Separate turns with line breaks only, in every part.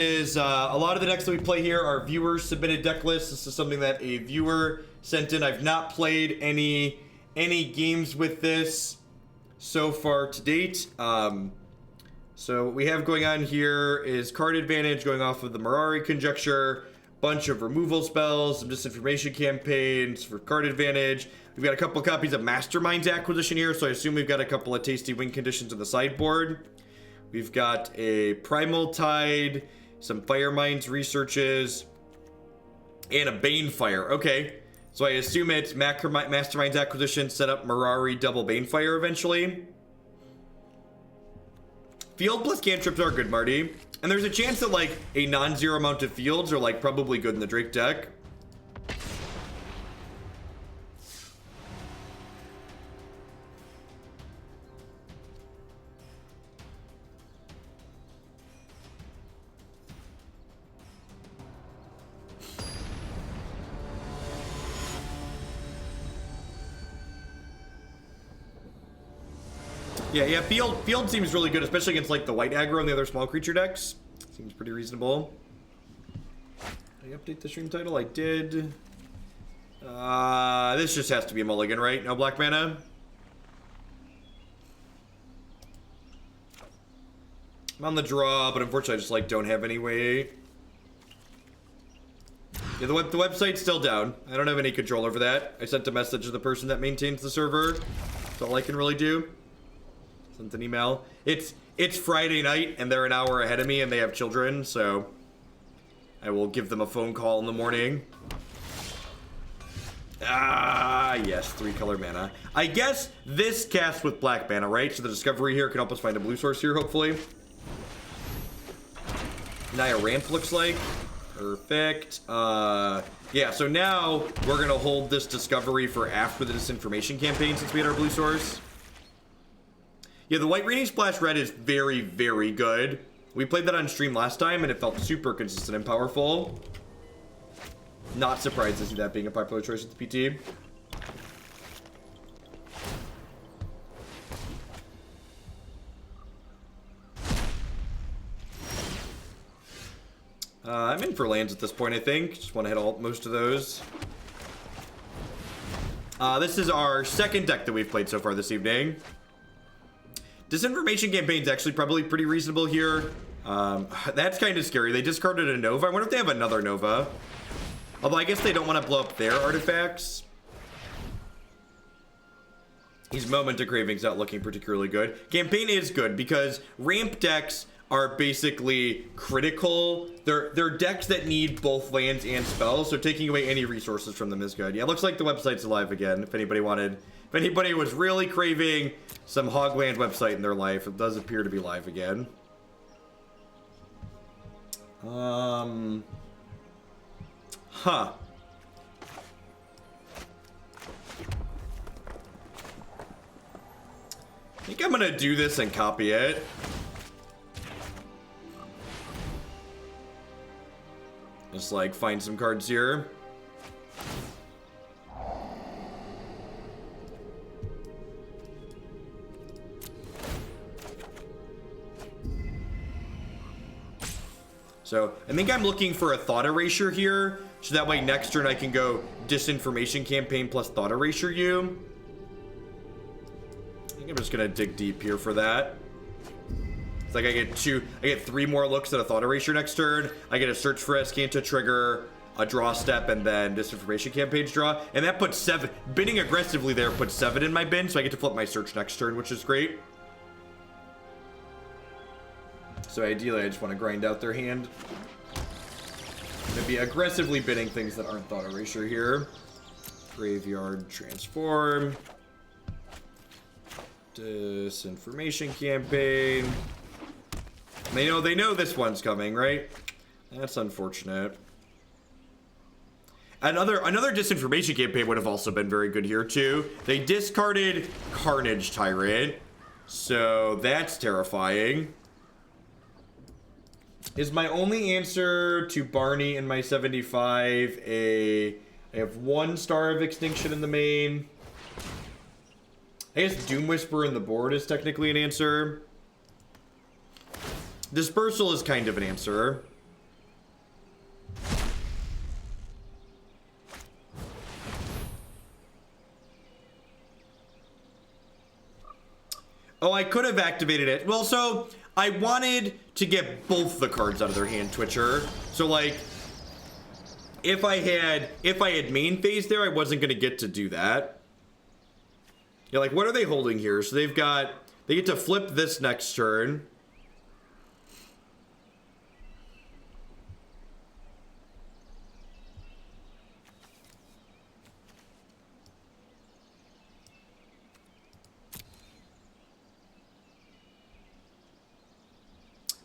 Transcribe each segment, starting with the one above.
is a lot of the decks that we play here are viewer submitted deck lists. This is something that a viewer sent in. I've not played any games with this so far to date. So what we have going on here is card advantage going off of the Mirari Conjecture, bunch of removal spells, some disinformation campaigns for card advantage. We've got a couple copies of Mastermind's acquisition here, so I assume we've got a couple of tasty win conditions on the sideboard. We've got a Primal Tide, some Fire Minds researches, and a Banefire. Okay, so I assume it's Mastermind's acquisition set up Mirari double Banefire eventually. Field plus cantrips are good, Marty. And there's a chance that, like, a non-zero amount of fields are, like, probably good in the Drake deck. Yeah, field seems really good, especially against like the white aggro and the other small creature decks. Seems pretty reasonable. Did I update the stream title? I did. This just has to be a mulligan, right? No black mana? I'm on the draw, but unfortunately I just like don't have any way. Yeah, the website's still down. I don't have any control over that. I sent a message to the person that maintains the server. That's all I can really do. Sent an email. It's Friday night and they're an hour ahead of me and they have children, so I will give them a phone call in the morning. Ah, yes, 3-color mana. I guess this casts with black mana, right? So the discovery here can help us find a blue source here, hopefully. Naya ramp looks like. Perfect. Yeah, so now we're gonna hold this discovery for after the disinformation campaign since we had our blue source. Yeah, the white raining splash red is very, very good. We played that on stream last time and it felt super consistent and powerful. Not surprised to see that being a popular choice with the PT. I'm in for lands at this point, I think. Just want to hit most of those. This is our second deck that we've played so far this evening. Disinformation campaign's actually probably pretty reasonable here. That's kind of scary. They discarded a Nova. I wonder if they have another Nova. Although I guess they don't want to blow up their artifacts. His Moment of Craving's not looking particularly good. Campaign is good because ramp decks are basically critical. They're decks that need both lands and spells, so taking away any resources from them is good. Yeah, it looks like the website's alive again. If anybody was really craving some Hogland website in their life, it does appear to be live again. Huh. I think I'm gonna do this and copy it. Just like find some cards here. So I think I'm looking for a Thought Erasure here, so that way next turn I can go Disinformation Campaign plus Thought Erasure you. I think I'm just gonna dig deep here for that. It's like I get 3 more looks at a Thought Erasure next turn. I get a Search for Azcanta trigger, a draw step, and then Disinformation Campaign's draw. And that puts 7, bidding aggressively there puts 7 in my bin, so I get to flip my search next turn, which is great. So ideally, I just want to grind out their hand. I'm going to be aggressively bidding things that aren't Thought Erasure here. Graveyard Transform. Disinformation Campaign. They know this one's coming, right? That's unfortunate. Another Disinformation Campaign would have also been very good here, too. They discarded Carnage Tyrant. So that's terrifying. Is my only answer to Barney in my 75 I have 1 Star of Extinction in the main. I guess Doom Whisperer in the board is technically an answer. Dispersal is kind of an answer. Oh, I could have activated it. Well, so I wanted to get both the cards out of their hand, Twitcher. So like, if I had main phase there, I wasn't gonna get to do that. Yeah, like what are they holding here? So they get to flip this next turn.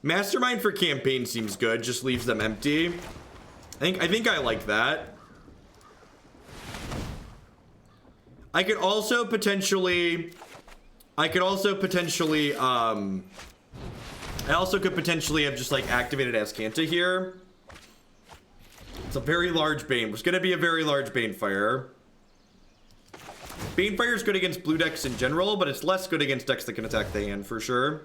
Mastermind for campaign seems good, just leaves them empty. I think I like that. I also could potentially have just like activated Azcanta here. It's a very large Bane. It's gonna be a very large Banefire. Banefire is good against blue decks in general, but it's less good against decks that can attack the hand for sure.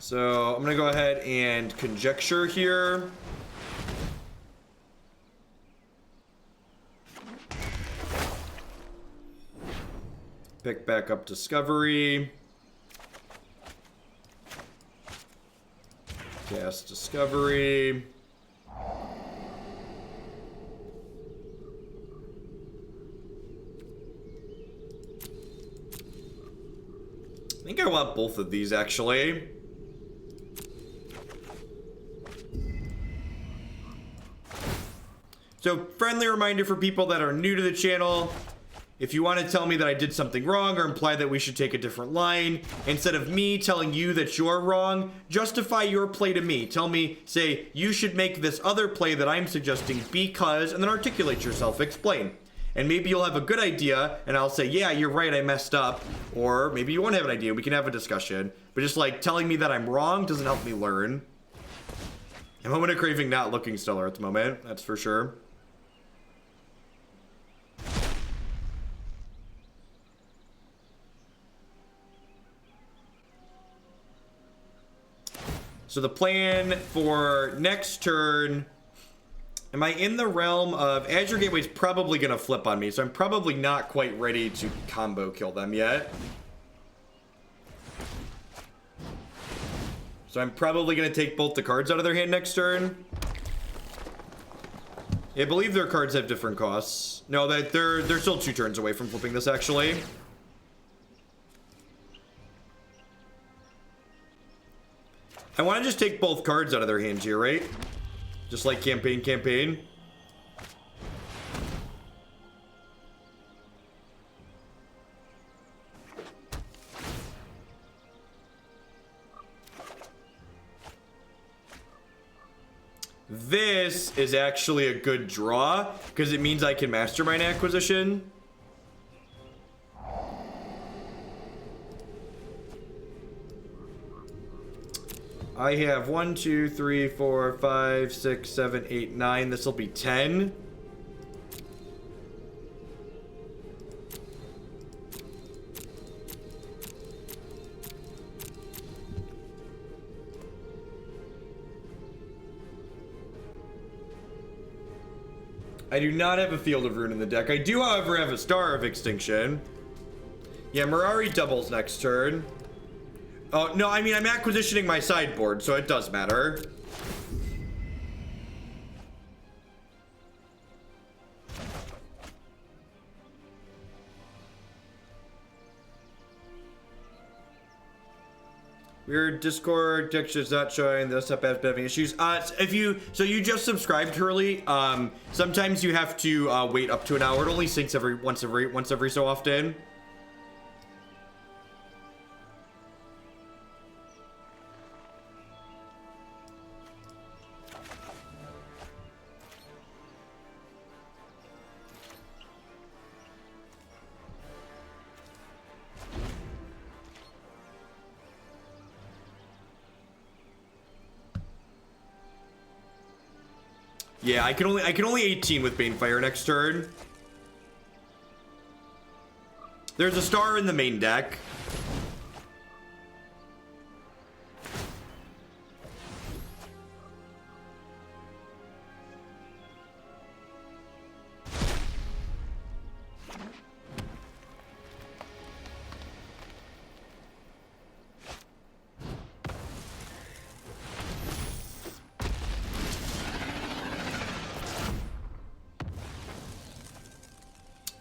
So I'm gonna go ahead and conjecture here. Pick back up Discovery. Cast Discovery. I think I want both of these actually. So, friendly reminder for people that are new to the channel, if you want to tell me that I did something wrong or imply that we should take a different line, instead of me telling you that you're wrong, justify your play to me. Tell me, say, you should make this other play that I'm suggesting because, and then articulate yourself, explain. And maybe you'll have a good idea, and I'll say, yeah, you're right, I messed up. Or maybe you won't have an idea, we can have a discussion. But just like telling me that I'm wrong doesn't help me learn. And Moment of Craving not looking stellar at the moment, that's for sure. So the plan for next turn, am I in the realm of Azure Gateway's probably going to flip on me, so I'm probably not quite ready to combo kill them yet. So I'm probably going to take both the cards out of their hand next turn. I believe their cards have different costs. No, they're still 2 turns away from flipping this actually. I want to just take both cards out of their hands here, right? Just like campaign. This is actually a good draw because it means I can Mastermind acquisition. I have 1, 2, 3, 4, 5, 6, 7, 8, 9. This will be 10. I do not have a Field of Ruin in the deck. I do, however, have a Star of Extinction. Yeah, Mirari doubles next turn. Oh, no, I mean, I'm acquisitioning my sideboard, so it does matter. Weird Discord texture is not showing this up as having issues. So you just subscribed, Hurley. Sometimes you have to wait up to an hour. It only syncs once every so often. Yeah, I can only 18 with Banefire next turn. There's a star in the main deck.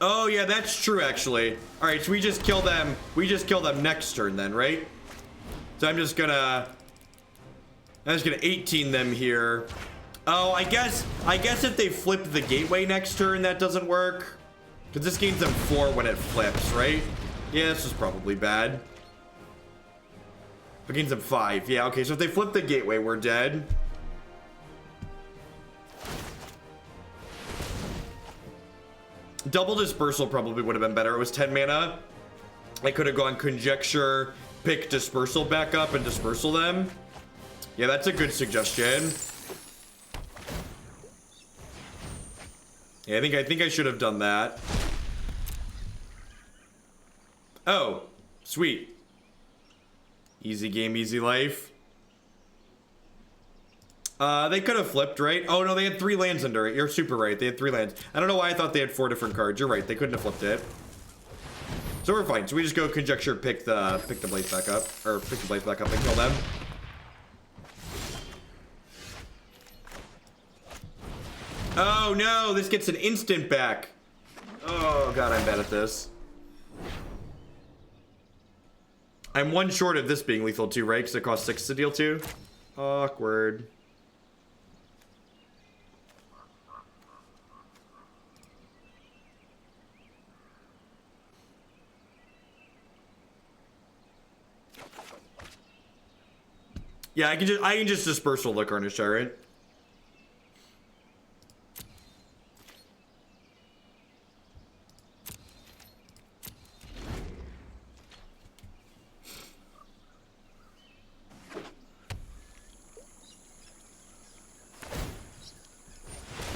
Oh yeah, that's true actually. All right, so we just kill them. We just kill them next turn then, right? So I'm just gonna 18 them here. Oh, I guess if they flip the gateway next turn, that doesn't work. Because this gains them 4 when it flips, right? Yeah, this is probably bad. It gains them 5. Yeah, okay, so if they flip the gateway, we're dead. Double Dispersal probably would have been better. It was 10 mana. I could have gone Conjecture, pick Dispersal back up, and Dispersal them. Yeah, that's a good suggestion. Yeah, I think I should have done that. Oh, sweet. Easy game, easy life. They could have flipped, right? Oh, no, they had 3 lands under it. You're super right. They had 3 lands. I don't know why I thought they had 4 different cards. You're right. They couldn't have flipped it. So we're fine. So we just go Conjecture, pick the blades back up. Or pick the blades back up and kill them. Oh, no. This gets an instant back. Oh, God. I'm bad at this. I'm 1 short of this being lethal too, right? Because it costs 6 to deal 2. Awkward. Yeah, I can just Dispersal the Carnage Tyrant.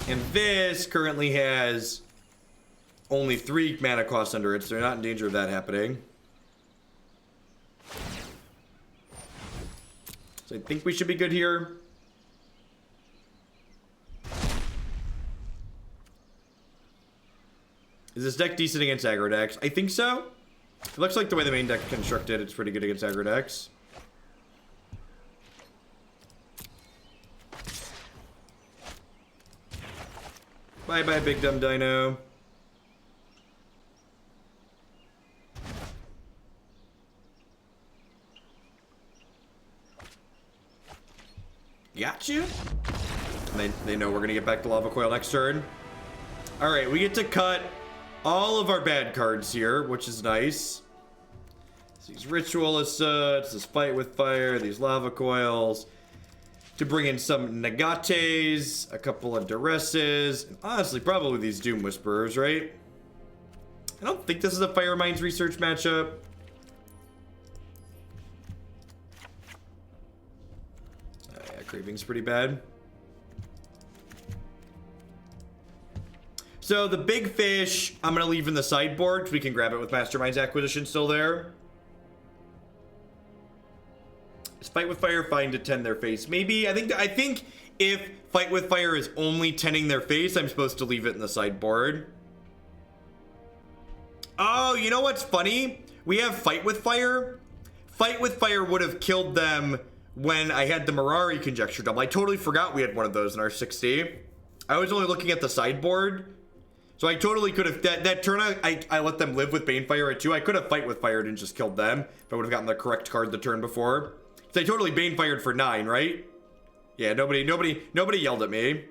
And this currently has only 3 mana cost under it, so they're not in danger of that happening. So I think we should be good here. Is this deck decent against aggro decks? I think so. It looks like the way the main deck is constructed, it's pretty good against aggro decks. Bye-bye, big dumb dino. Got you. They know we're gonna get back to Lava Coil next turn. All right, we get to cut all of our bad cards here, which is nice. So these Ritual of Soot, this Fight with Fire, these Lava Coils, to bring in some Nagates, a couple of Duresses, and honestly, probably these Doom Whisperers, right? I don't think this is a Fire Mines Research matchup. Craving's pretty bad. So the big fish, I'm gonna leave in the sideboard. We can grab it with Mastermind's acquisition still there. Is Fight with Fire fine to 10 their face? Maybe. I think if Fight with Fire is only 10ing their face, I'm supposed to leave it in the sideboard. Oh, you know what's funny? We have Fight with Fire. Fight with Fire would have killed them when I had the Mirari Conjecture double. I totally forgot we had one of those in our 6D. I was only looking at the sideboard. So I totally could have, that turn I let them live with Banefire at 2. I could have Fight with Fired and just killed them if I would have gotten the correct card the turn before. So I totally Banefired for 9, right? Yeah, nobody yelled at me.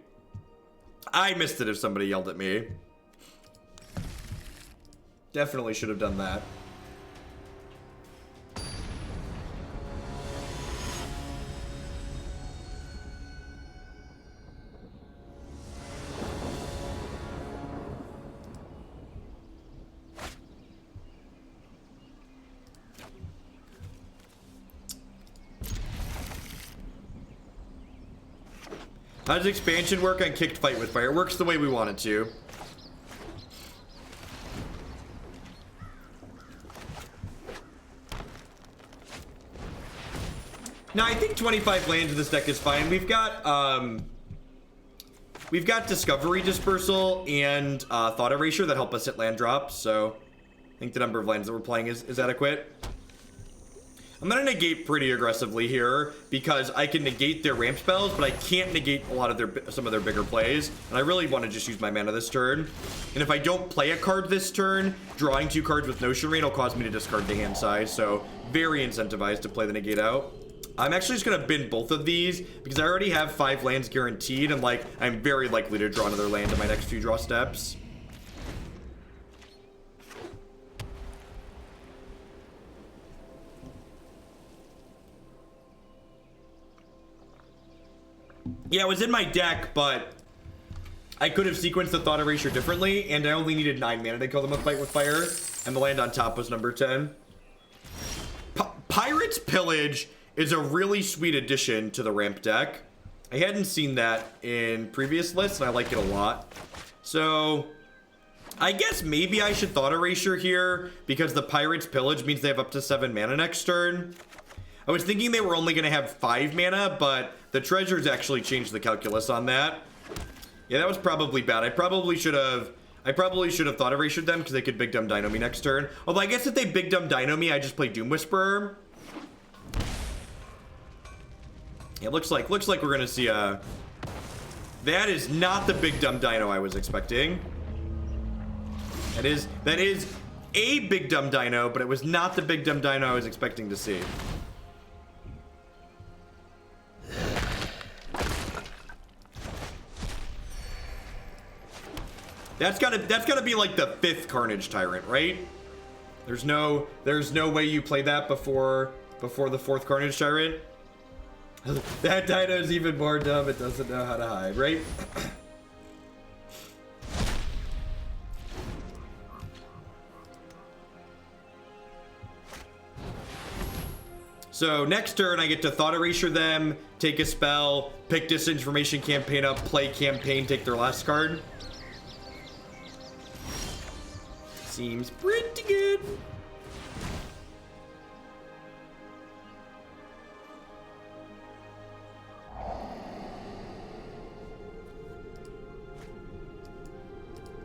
I missed it if somebody yelled at me. Definitely should have done that. How does expansion work on Kicked Fight with Fire? It works the way we want it to. No, I think 25 lands in this deck is fine. We've got Discovery Dispersal and Thought Erasure that help us hit land drops, so I think the number of lands that we're playing is adequate. I'm gonna negate pretty aggressively here because I can negate their ramp spells, but I can't negate a lot of some of their bigger plays, and I really want to just use my mana this turn. And if I don't play a card this turn, drawing 2 cards with Notion Rain will cause me to discard the hand size, so very incentivized to play the negate out. I'm actually just gonna bin both of these because I already have 5 lands guaranteed, and like I'm very likely to draw another land in my next few draw steps. Yeah, it was in my deck, but I could have sequenced the Thought Erasure differently, and I only needed 9 mana to kill them with Fight with Fire, and the land on top was number 10. Pirate's Pillage is a really sweet addition to the ramp deck. I hadn't seen that in previous lists, and I like it a lot. So I guess maybe I should Thought Erasure here, because the Pirate's Pillage means they have up to 7 mana next turn. I was thinking they were only going to have 5 mana, but the treasures actually changed the calculus on that. Yeah, that was probably bad. I probably should have Thought Erasured them because they could Big Dumb Dino me next turn. Although I guess if they Big Dumb Dino me, I just play Doom Whisperer. Yeah, looks like we're gonna see a. That is not the Big Dumb Dino I was expecting. That is a Big Dumb Dino, but it was not the Big Dumb Dino I was expecting to see. That's gotta be like the 5th Carnage Tyrant, right? There's no way you play that before the 4th Carnage Tyrant. That Dino's even more dumb, it doesn't know how to hide, right? So next turn I get to Thought Erasure them, take a spell, pick Disinformation Campaign up, play Campaign, take their last card. Seems pretty good.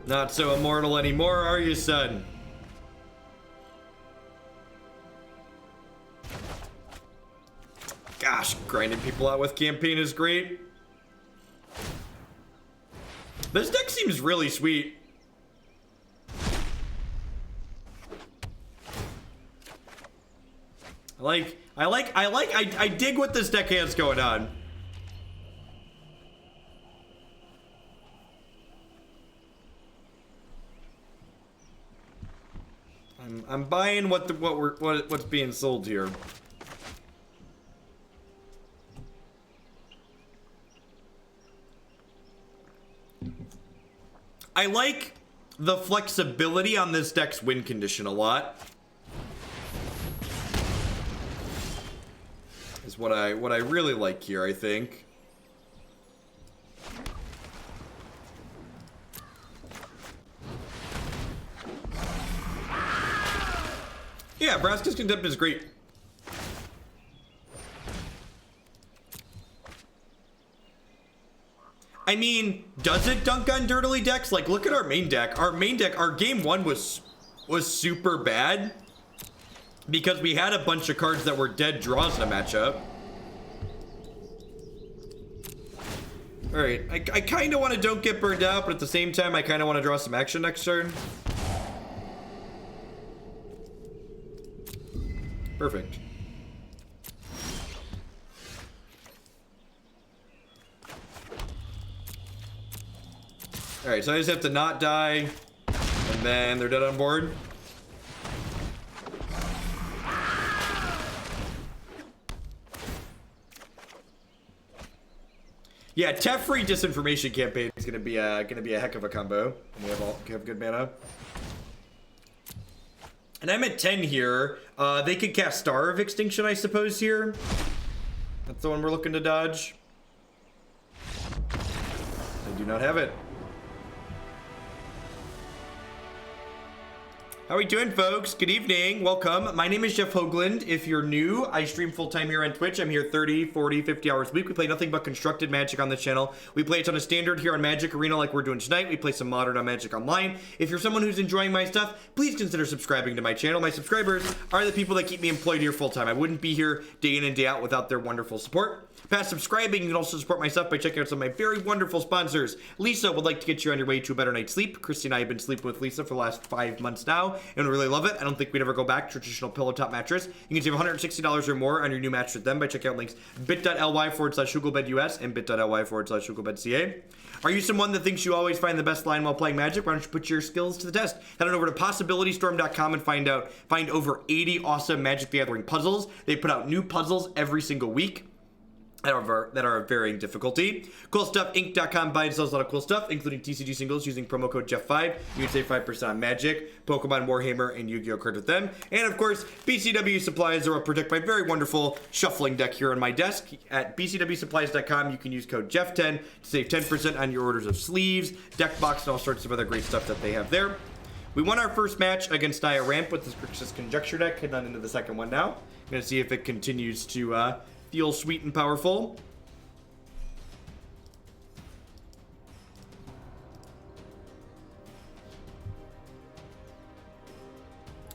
Not so immortal anymore, are you, son? Gosh, grinding people out with Campaign is great. This deck seems really sweet. I dig what this deck has going on. I'm buying what's being sold here. I like the flexibility on this deck's win condition a lot. Is what I really like here, I think. Yeah, Vraska's Contempt is great. I mean, does it dunk on dirtily decks? Like, look at our main deck. Our game 1 was super bad because we had a bunch of cards that were dead draws in a matchup. All right, I kind of want to don't get burned out, but at the same time, I kind of want to draw some action next turn. Perfect. All right, so I just have to not die, and then they're dead on board. Yeah, Teferi Disinformation Campaign is gonna be a heck of a combo. And we have good mana. And I'm at 10 here. They could cast Star of Extinction, I suppose, here. That's the one we're looking to dodge. I do not have it. How are we doing, folks? Good evening. Welcome. My name is Jeff Hoagland. If you're new, I stream full-time here on Twitch. I'm here 30, 40, 50 hours a week. We play nothing but constructed Magic on the channel. We play a ton of standard here on Magic Arena like we're doing tonight. We play some modern on Magic Online. If you're someone who's enjoying my stuff, please consider subscribing to my channel. My subscribers are the people that keep me employed here full-time. I wouldn't be here day in and day out without their wonderful support. Past subscribing, you can also support my stuff by checking out some of my very wonderful sponsors. Lisa would like to get you on your way to a better night's sleep. Christy and I have been sleeping with Lisa for the last 5 months now, and we really love it. I don't think we'd ever go back to traditional pillow top mattress. You can save $160 or more on your new mattress with them by checking out links bit.ly/ShugelBedUS and bit.ly/ShugelBedCA. Are you someone that thinks you always find the best line while playing Magic? Why don't you put your skills to the test? Head on over to possibilitystorm.com and find over 80 awesome Magic the Gathering puzzles. They put out new puzzles every single week that are of varying difficulty. CoolStuffInc.com buys and sells a lot of cool stuff, including TCG singles using promo code Jeff5. You can save 5% on Magic, Pokemon, Warhammer, and Yu-Gi-Oh cards with them. And of course, BCW Supplies are what protect my very wonderful shuffling deck here on my desk. At BCWSupplies.com, you can use code Jeff10 to save 10% on your orders of sleeves, deck box, and all sorts of other great stuff that they have there. We won our first match against Naya Ramp with this Grixis Conjecture deck, heading on into the second one now. I'm gonna see if it continues to feel sweet and powerful.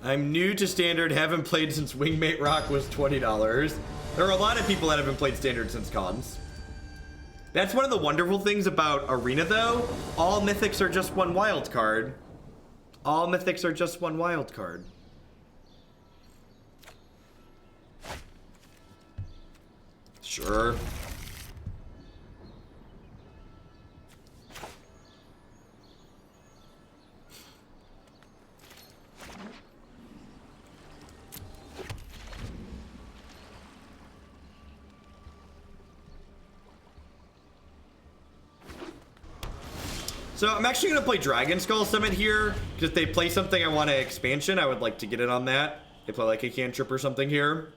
I'm new to Standard, haven't played since Wingmate Rock was $20. There are a lot of people that haven't played Standard since cons. That's one of the wonderful things about Arena, though. All mythics are just one wild card. All mythics are just one wild card. Sure. So I'm actually going to play Dragonskull Summit here, because if they play something I want to expansion, I would like to get in on that. They play like a cantrip or something here.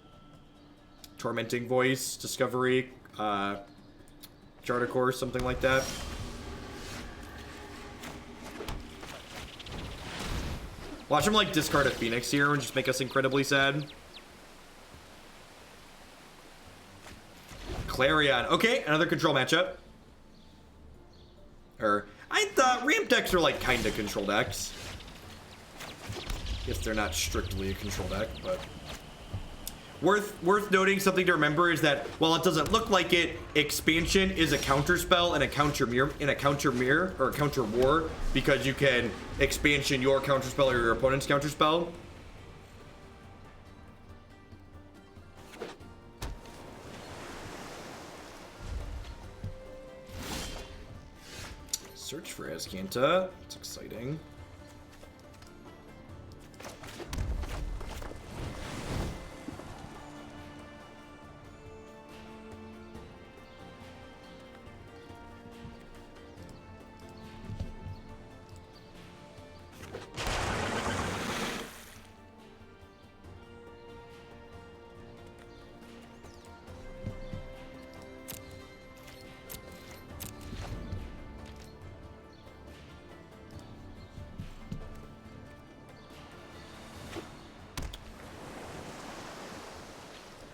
Tormenting Voice, Discovery, Charter Course, something like that. Watch him like discard a Phoenix here and just make us incredibly sad. Clarion. Okay, another control matchup. I thought ramp decks are like kinda control decks. Guess they're not strictly a control deck, but worth noting, something to remember is that while it doesn't look like it, expansion is a counter spell and a counter mirror or a counter war, because you can expansion your counter spell or your opponent's counter spell. Search for Azcanta. It's exciting.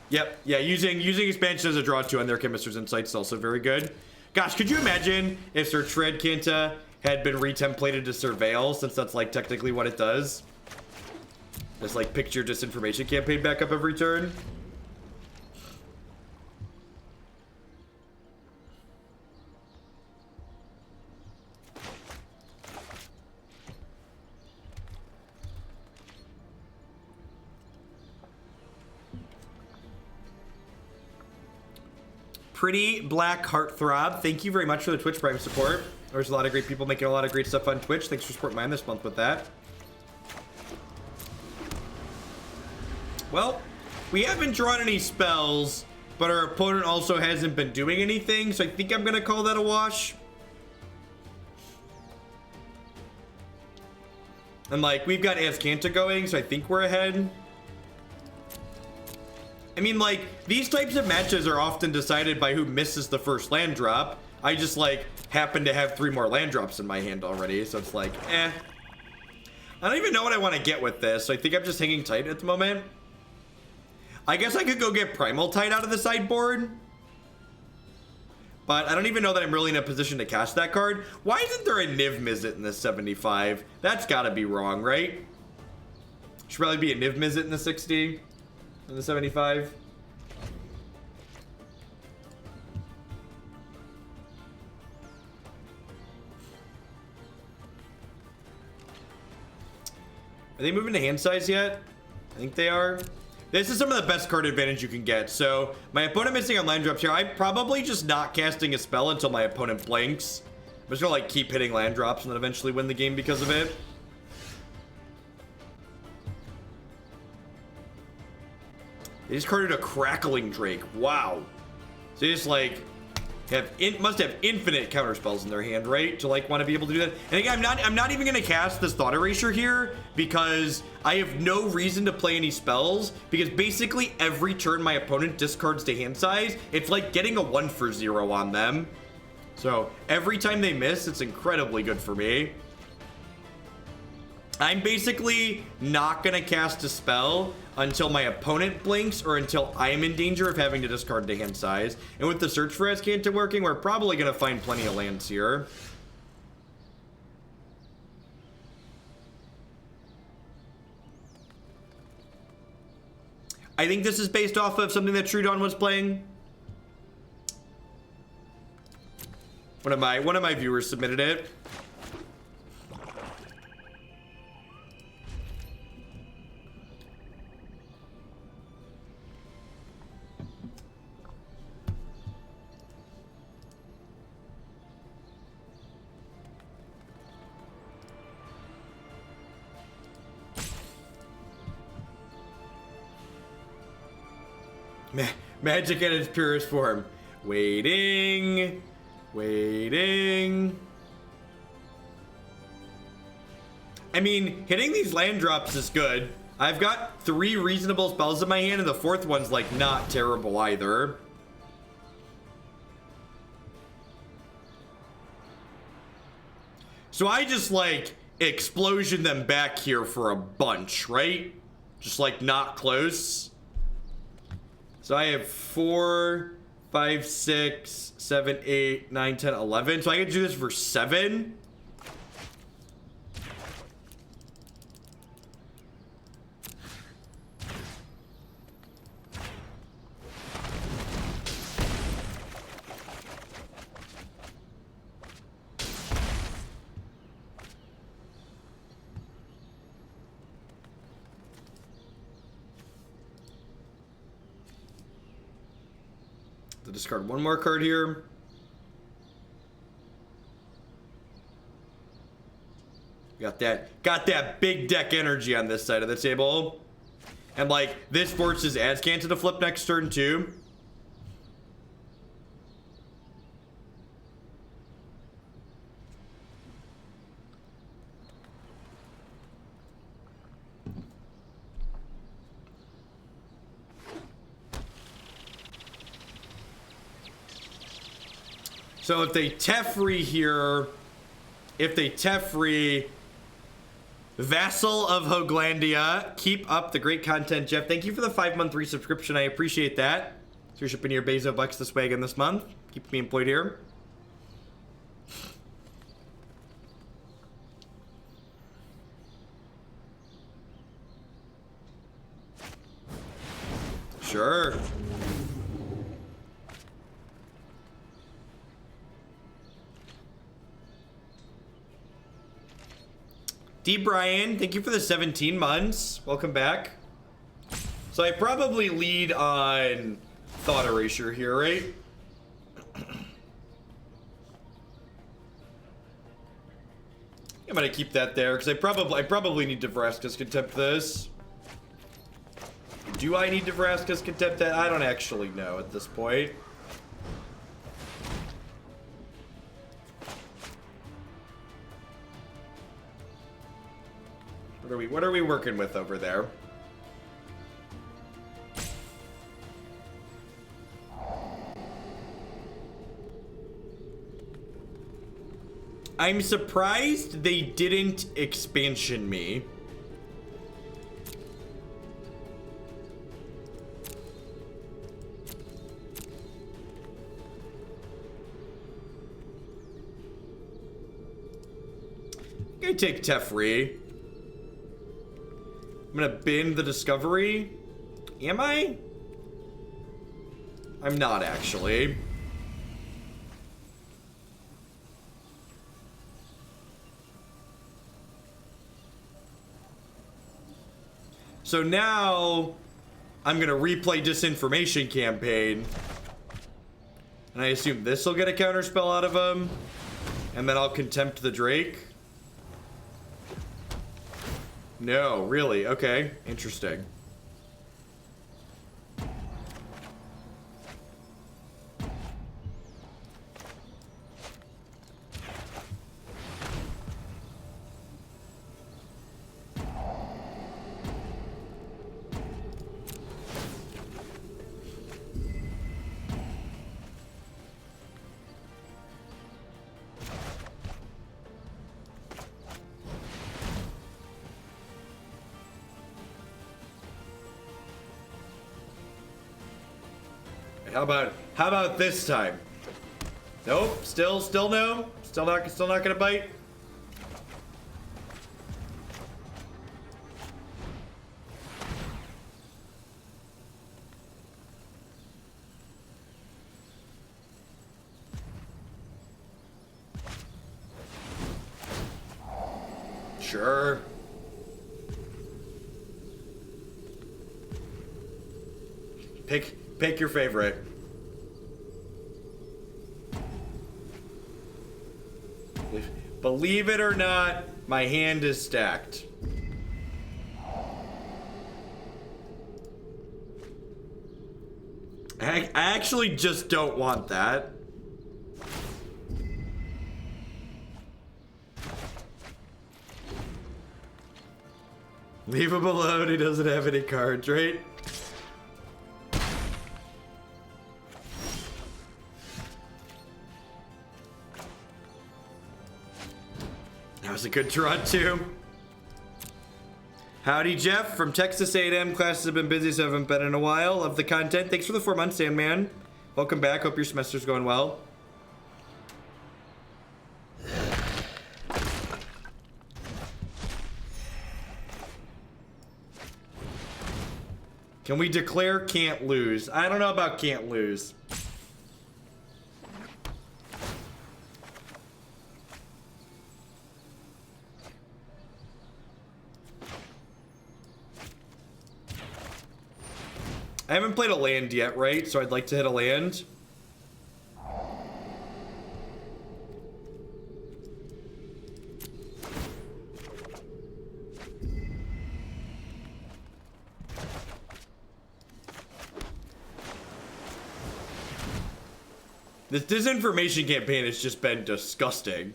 Yep, yeah, using expansion as a draw to on their Chemist's Insight is also very good. Gosh, could you imagine if Search for Azcanta had been retemplated to Surveil, since that's like technically what it does? Just like picture disinformation campaign back up every turn. Pretty Black Heartthrob, thank you very much for the Twitch Prime support. There's a lot of great people making a lot of great stuff on Twitch. Thanks for supporting mine this month with that. Well, we haven't drawn any spells, but our opponent also hasn't been doing anything, so I think I'm gonna call that a wash. And like, we've got Azcanta going, so I think we're ahead. I mean, like, these types of matches are often decided by who misses the first land drop. I just, like, happen to have 3 more land drops in my hand already, so it's like, eh. I don't even know what I want to get with this, so I think I'm just hanging tight at the moment. I guess I could go get Primal Tide out of the sideboard. But I don't even know that I'm really in a position to cast that card. Why isn't there a Niv Mizzet in this 75? That's gotta be wrong, right? Should probably be a Niv Mizzet in the 60. In the 75. Are they moving to hand size yet? I think they are. This is some of the best card advantage you can get. So my opponent missing on land drops here. I'm probably just not casting a spell until my opponent blinks. I'm just gonna like keep hitting land drops and then eventually win the game because of it. They just carded a Crackling Drake. Wow. So they just like must have infinite counter spells in their hand, right? To like want to be able to do that. And again, I'm not even gonna cast this Thought Erasure here because I have no reason to play any spells, because basically every turn my opponent discards to hand size, it's like getting a 1 for 0 on them. So every time they miss, it's incredibly good for me. I'm basically not gonna cast a spell until my opponent blinks or until I'm in danger of having to discard to hand size. And with the search for Azcanta working, we're probably gonna find plenty of lands here. I think this is based off of something that Trudon was playing. One of my viewers submitted it. Magic in its purest form. Waiting. I mean, hitting these land drops is good. I've got 3 reasonable spells in my hand, and the 4th one's like not terrible either. So I just like explosion them back here for a bunch, right? Just like not close. So I have 4, 5, 6, 7, 8, 9, 10, 11. So I can do this for 7. Discard one more card here. Got that big deck energy on this side of the table. And like this forces Azcanta to flip next turn too. So if they Teferi here, Vassal of Hoglandia, keep up the great content, Jeff. Thank you for the 5-month resubscription. I appreciate that. So you're shipping your Bezo bucks this way again this month. Keep me employed here. Sure. D. Brian, thank you for the 17 months. Welcome back. So I probably lead on Thought Erasure here, right? I'm gonna keep that there because I probably need to Vraska's Contempt this. Do I need to Vraska's Contempt that? I don't actually know at this point. What are we working with over there? I'm surprised they didn't expansion me. I'm gonna take Teferi. I'm gonna bin the discovery. Am I? I'm not actually. So now I'm gonna replay Disinformation Campaign. And I assume this will get a counterspell out of him. And then I'll Contempt the Drake. No, really? Okay, interesting. How about this time? Nope, still no. Still not gonna bite. Sure. Pick your favorite. Believe it or not, my hand is stacked. I actually just don't want that. Leave him alone, he doesn't have any cards, right? That was a good draw too. Howdy, Jeff from Texas A&M. Classes have been busy, so I haven't been in a while. Love the content. Thanks for the 4 months, Sandman. Welcome back. Hope your semester's going well. Can we declare can't lose? I don't know about can't lose. I haven't played a land yet, right? So I'd like to hit a land. This disinformation campaign has just been disgusting.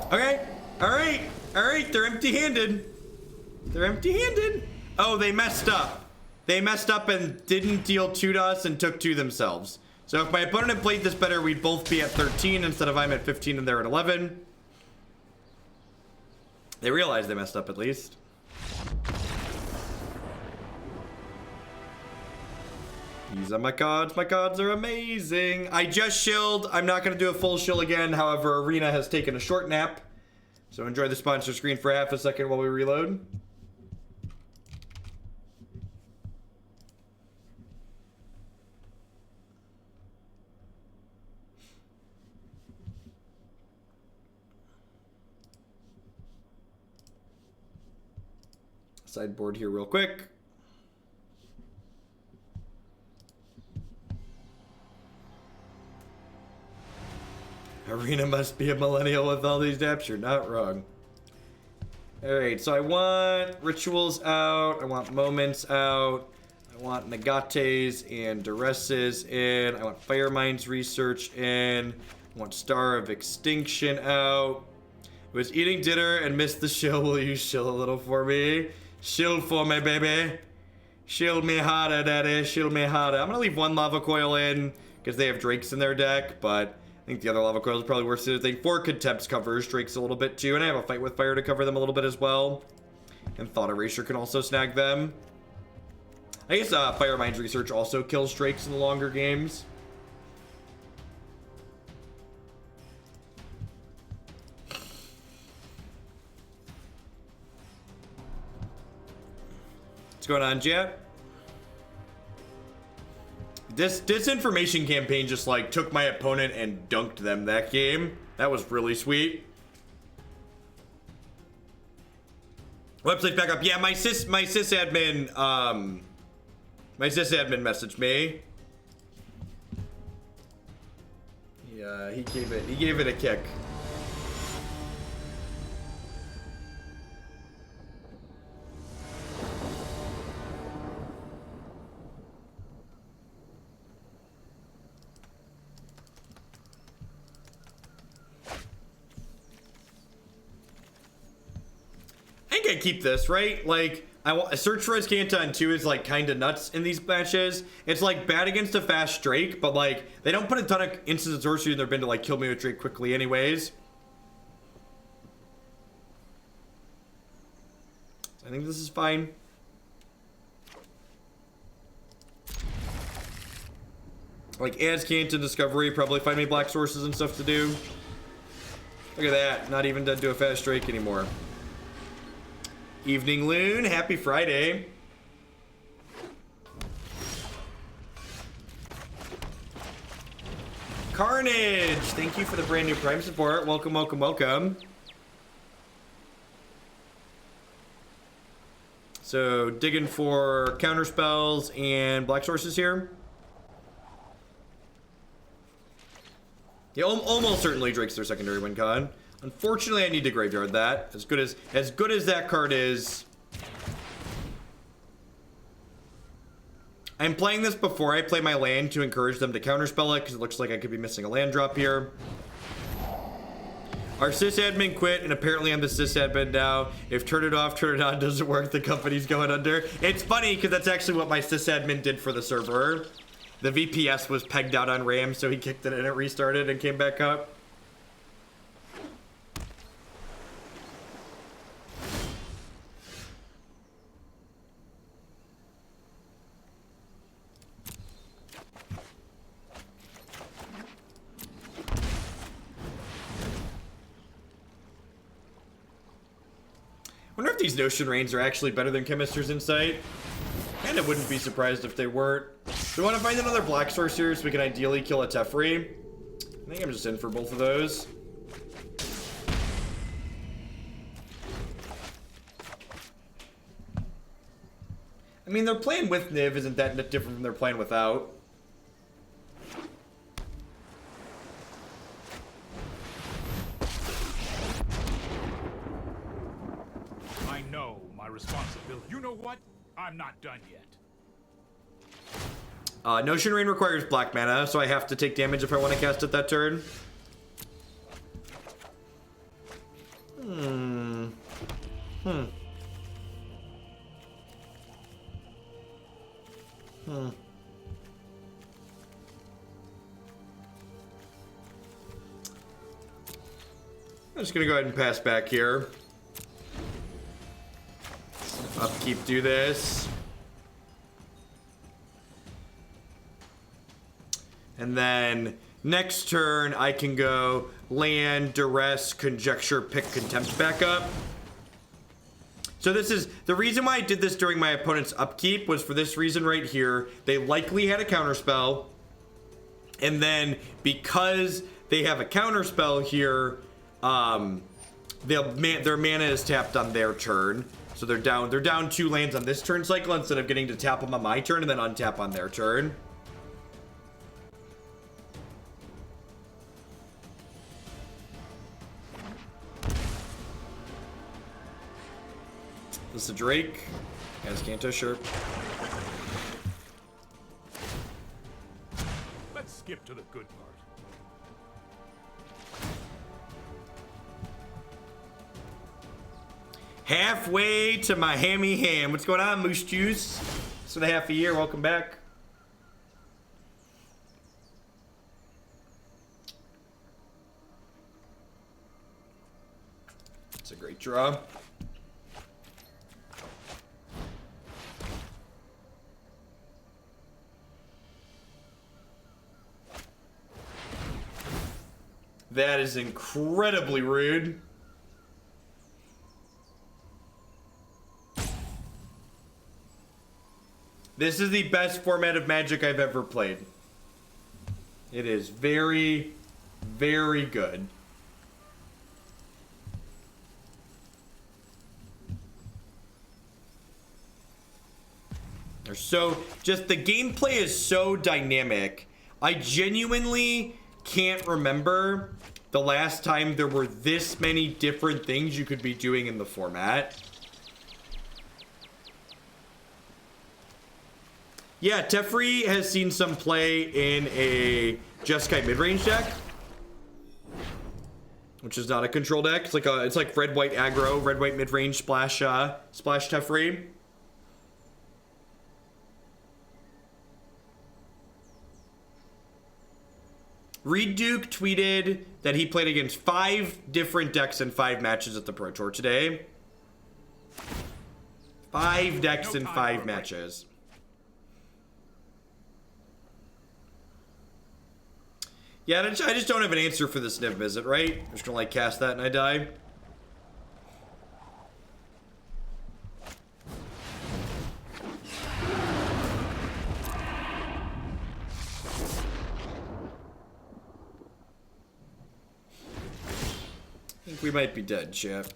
Okay, alright, they're empty-handed. They're empty-handed. Oh, they messed up. They messed up and didn't deal 2 to us and took 2 themselves. So if my opponent had played this better, we'd both be at 13 instead of I'm at 15 and they're at 11. They realized they messed up at least. These are my cards. My cards are amazing. I just shilled. I'm not going to do a full shill again. However, Arena has taken a short nap. So enjoy the sponsor screen for half a second while we reload. Sideboard here real quick. Arena must be a millennial with all these dapps. You're not wrong. Alright, so I want rituals out. I want moments out. I want negates and duresses in. I want Firemind's research in. Want Star of Extinction out. Was eating dinner and missed the show. Will you shill a little for me? Shield for me, baby. Shield me harder, daddy. Shield me harder. I'm gonna leave one Lava Coil in because they have Drakes in their deck, but I think the other Lava Coil is probably worth the thing. 4 Contempt covers Drakes a little bit too, and I have a Fight with Fire to cover them a little bit as well. And Thought Erasure can also snag them. I guess Firemind's Research also kills Drakes in the longer games. What's going on, Jet? This disinformation campaign just like took my opponent and dunked them that game. That was really sweet. Website back up. Yeah, my sysadmin messaged me. Yeah, he gave it a kick. I keep this, right? Like, Search for Azcanta on 2 is like kind of nuts in these matches. It's like bad against a fast Drake, but like they don't put a ton of instants of sorcery in their bin to like kill me with Drake quickly anyways. I think this is fine. Like Azcanta Discovery, probably find me black sources and stuff to do. Look at that, not even dead to a fast Drake anymore. Evening Loon, happy Friday. Carnage, thank you for the brand new Prime support. Welcome, welcome, welcome. So, digging for counter spells and black sources here. Yeah, almost certainly Drake's their secondary win con. Unfortunately, I need to graveyard that. As good as that card is. I'm playing this before I play my land to encourage them to counterspell it because it looks like I could be missing a land drop here. Our sysadmin quit, and apparently I'm the sysadmin now. If turn it off, turn it on doesn't work, the company's going under. It's funny because that's actually what my sysadmin did for the server. The VPS was pegged out on RAM, so he kicked it and it restarted and came back up. I wonder if these Notion Rains are actually better than Chemist's Insight. Kinda wouldn't be surprised if they weren't. Do we want to find another black source here so we can ideally kill a Teferi? I think I'm just in for both of those. I mean, their plan with Niv isn't that different from their plan without.
I know my responsibility. You know what? I'm not done yet.
Notion Rain requires black mana, so I have to take damage if I want to cast it that turn. I'm just gonna go ahead and pass back here. Upkeep, do this. And then next turn, I can go land, duress, conjecture, pick contempt back up. So this is the reason why I did this during my opponent's upkeep was for this reason right here. They likely had a counterspell. And then because they have a counterspell here, their mana is tapped on their turn. So they're down 2 lands on this turn cycle instead of getting to tap them on my turn and then untap on their turn. This is a Drake. Azcanta, sure.
Let's skip to the good part.
Halfway to my hammy ham. What's going on, Moose Juice? It's been a half a year. Welcome back. It's a great draw. That is incredibly rude. This is the best format of Magic I've ever played. It is very, very good. They're so, just the gameplay is so dynamic. I genuinely can't remember the last time there were this many different things you could be doing in the format. Yeah, Teferi has seen some play in a Jeskai mid-range deck, which is not a control deck. It's like red-white aggro, red-white mid-range splash Teferi. Reed Duke tweeted that he played against 5 different decks in 5 matches at the Pro Tour today. 5 decks in 5 matches. Yeah, I just don't have an answer for this Niv Mizzet, right? I'm just gonna like cast that and I die. I think we might be dead, chat.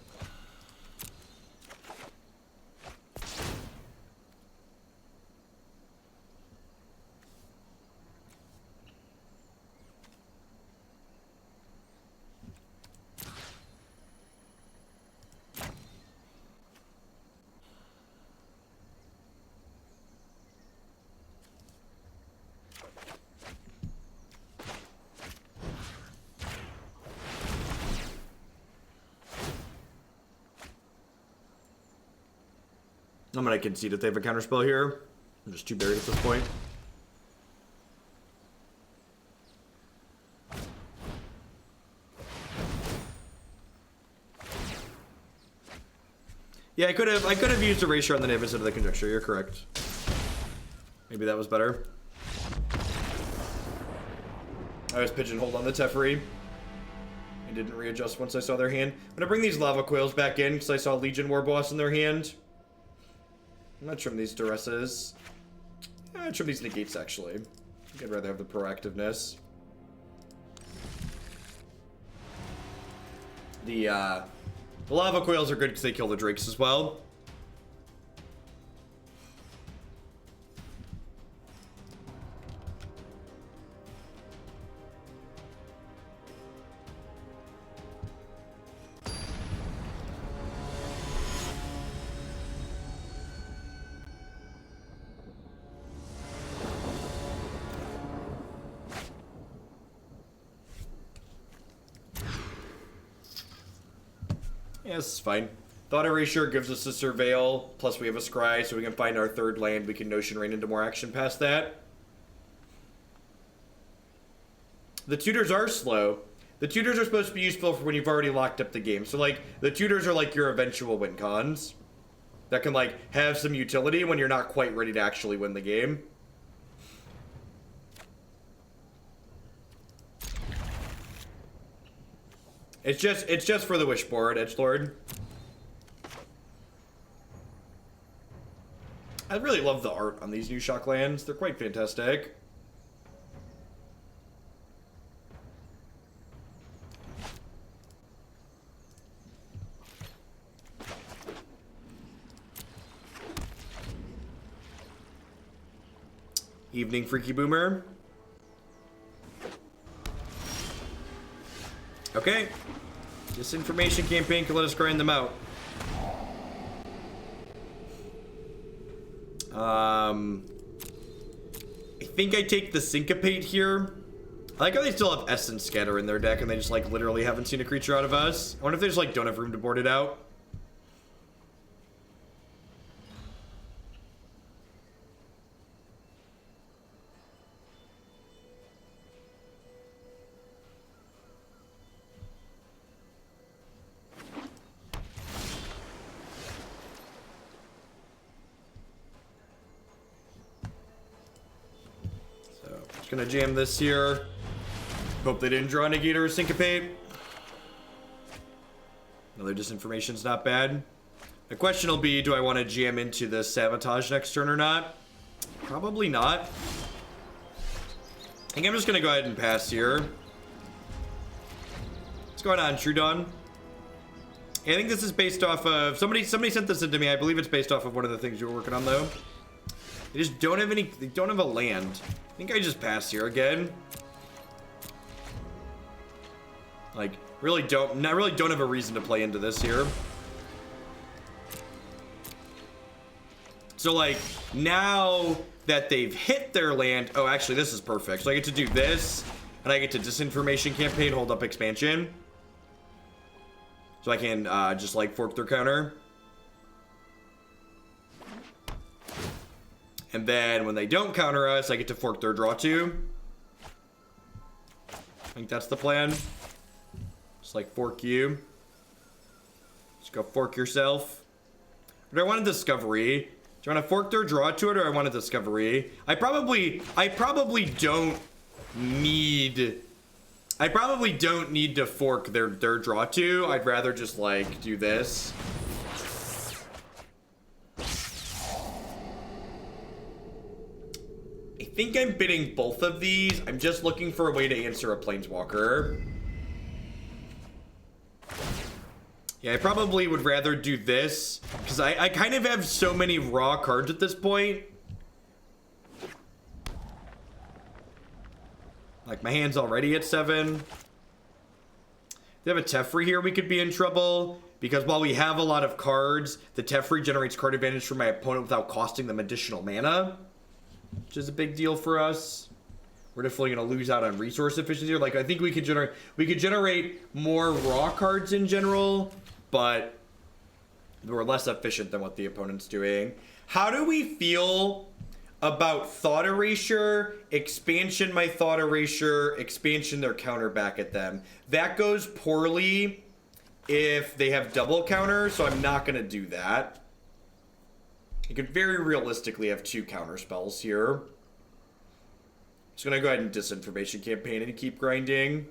I'm gonna concede if they have a counterspell here. I'm just too buried at this point. Yeah, I could have used Erasure on the Niv instead of the Conjecture. You're correct. Maybe that was better. I was pigeonholed on the Teferi. I didn't readjust once I saw their hand. I'm gonna bring these Lava Coils back in because I saw Legion War Boss in their hand. I'm gonna trim these Duresses. I'm gonna trim these Negates, actually. I think I'd rather have the proactiveness. The Lava Coils are good because they kill the Drakes as well. Yeah, this is fine. Thought Erasure gives us a Surveil, plus we have a Scry, so we can find our 3rd land. We can Notion Rain into more action past that. The tutors are slow. The tutors are supposed to be useful for when you've already locked up the game. So, like, the tutors are like your eventual win cons that can, like, have some utility when you're not quite ready to actually win the game. It's just for the Wishboard, Edgelord. I really love the art on these new Shock lands. They're quite fantastic. Evening, Freaky Boomer. Okay. Disinformation campaign can let us grind them out. I think I take the Syncopate here. I like how they still have Essence Scatter in their deck and they just like literally haven't seen a creature out of us. I wonder if they just like don't have room to board it out. gonna jam this here. Hope they didn't draw Negator or Syncopate. Another Disinformation's not bad. The question will be, do I want to jam into the Sabotage next turn or not? Probably not. I think I'm just gonna go ahead and pass here. What's going on, True Dawn? I think this is based off of somebody sent this in to me. I believe it's based off of one of the things you were working on though. They just don't have any, they don't have a land. I think I just pass here again. Like, really don't have a reason to play into this here. So like, now that they've hit their land, oh actually this is perfect. So I get to do this, and I get to Disinformation Campaign, hold up expansion. So I can just like fork their counter. And then when they don't counter us, I get to fork their draw two. I think that's the plan. Just like fork you. Just go fork yourself. Or do I want a Discovery? Do you want to fork their draw to it, or I want a Discovery? I probably don't need to fork their draw to. I'd rather just like do this. I think I'm bidding both of these. I'm just looking for a way to answer a Planeswalker. Yeah, I probably would rather do this, because I kind of have so many raw cards at this point. Like, my hand's already at 7. If they have a Teferi here, we could be in trouble, because while we have a lot of cards, the Teferi generates card advantage for my opponent without costing them additional mana, which is a big deal for us. We're definitely going to lose out on resource efficiency here. Like, I think we could generate more raw cards in general, but we're less efficient than what the opponent's doing. How do we feel about Thought Erasure, expansion my Thought Erasure, expansion their counter back at them? That goes poorly if they have double counter, so I'm not going to do that. You could very realistically have 2 counter spells here. Just gonna go ahead and Disinformation Campaign and keep grinding.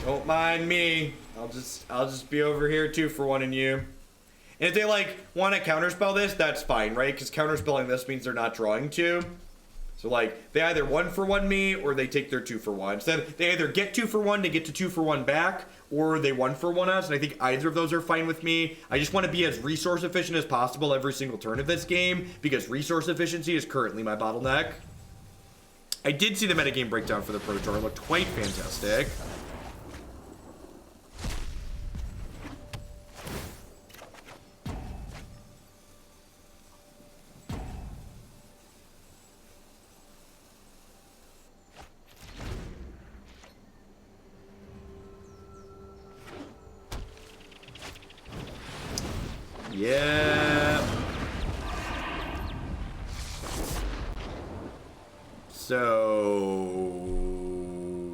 Don't mind me. I'll just be over here 2-for-1 in you. And if they like want to counterspell this, that's fine, right? Because counterspelling this means they're not drawing 2. So like, they either 1-for-1 me, or they take their 2-for-1. So they either get 2-for-1 to get to 2-for-1 back, or they 1-for-1 us, and I think either of those are fine with me. I just want to be as resource efficient as possible every single turn of this game, because resource efficiency is currently my bottleneck. I did see the metagame breakdown for the Pro Tour. It looked quite fantastic. Yeah. So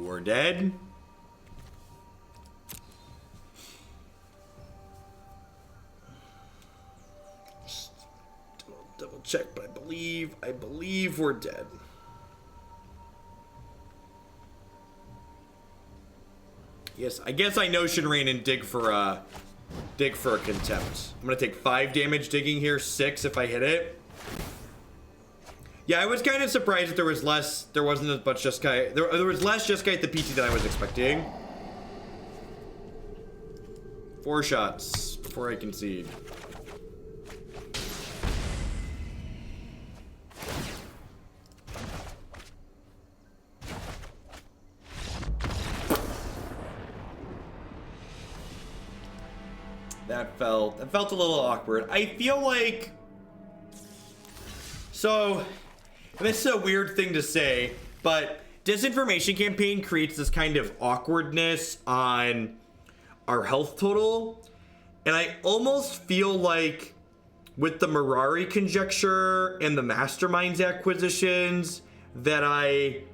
we're dead. Just double check, but I believe we're dead. Yes, I guess I Notion Rain and dig for a Contempt. I'm gonna take 5 damage digging here, 6 if I hit it. Yeah, I was kind of surprised that there wasn't as much Jeskai. There was less Jeskai at the PT than I was expecting. 4 shots before I concede. That felt a little awkward. I feel like, so this is a weird thing to say, but Disinformation Campaign creates this kind of awkwardness on our health total, and I almost feel like with the Mirari Conjecture and the Mastermind's acquisitions that I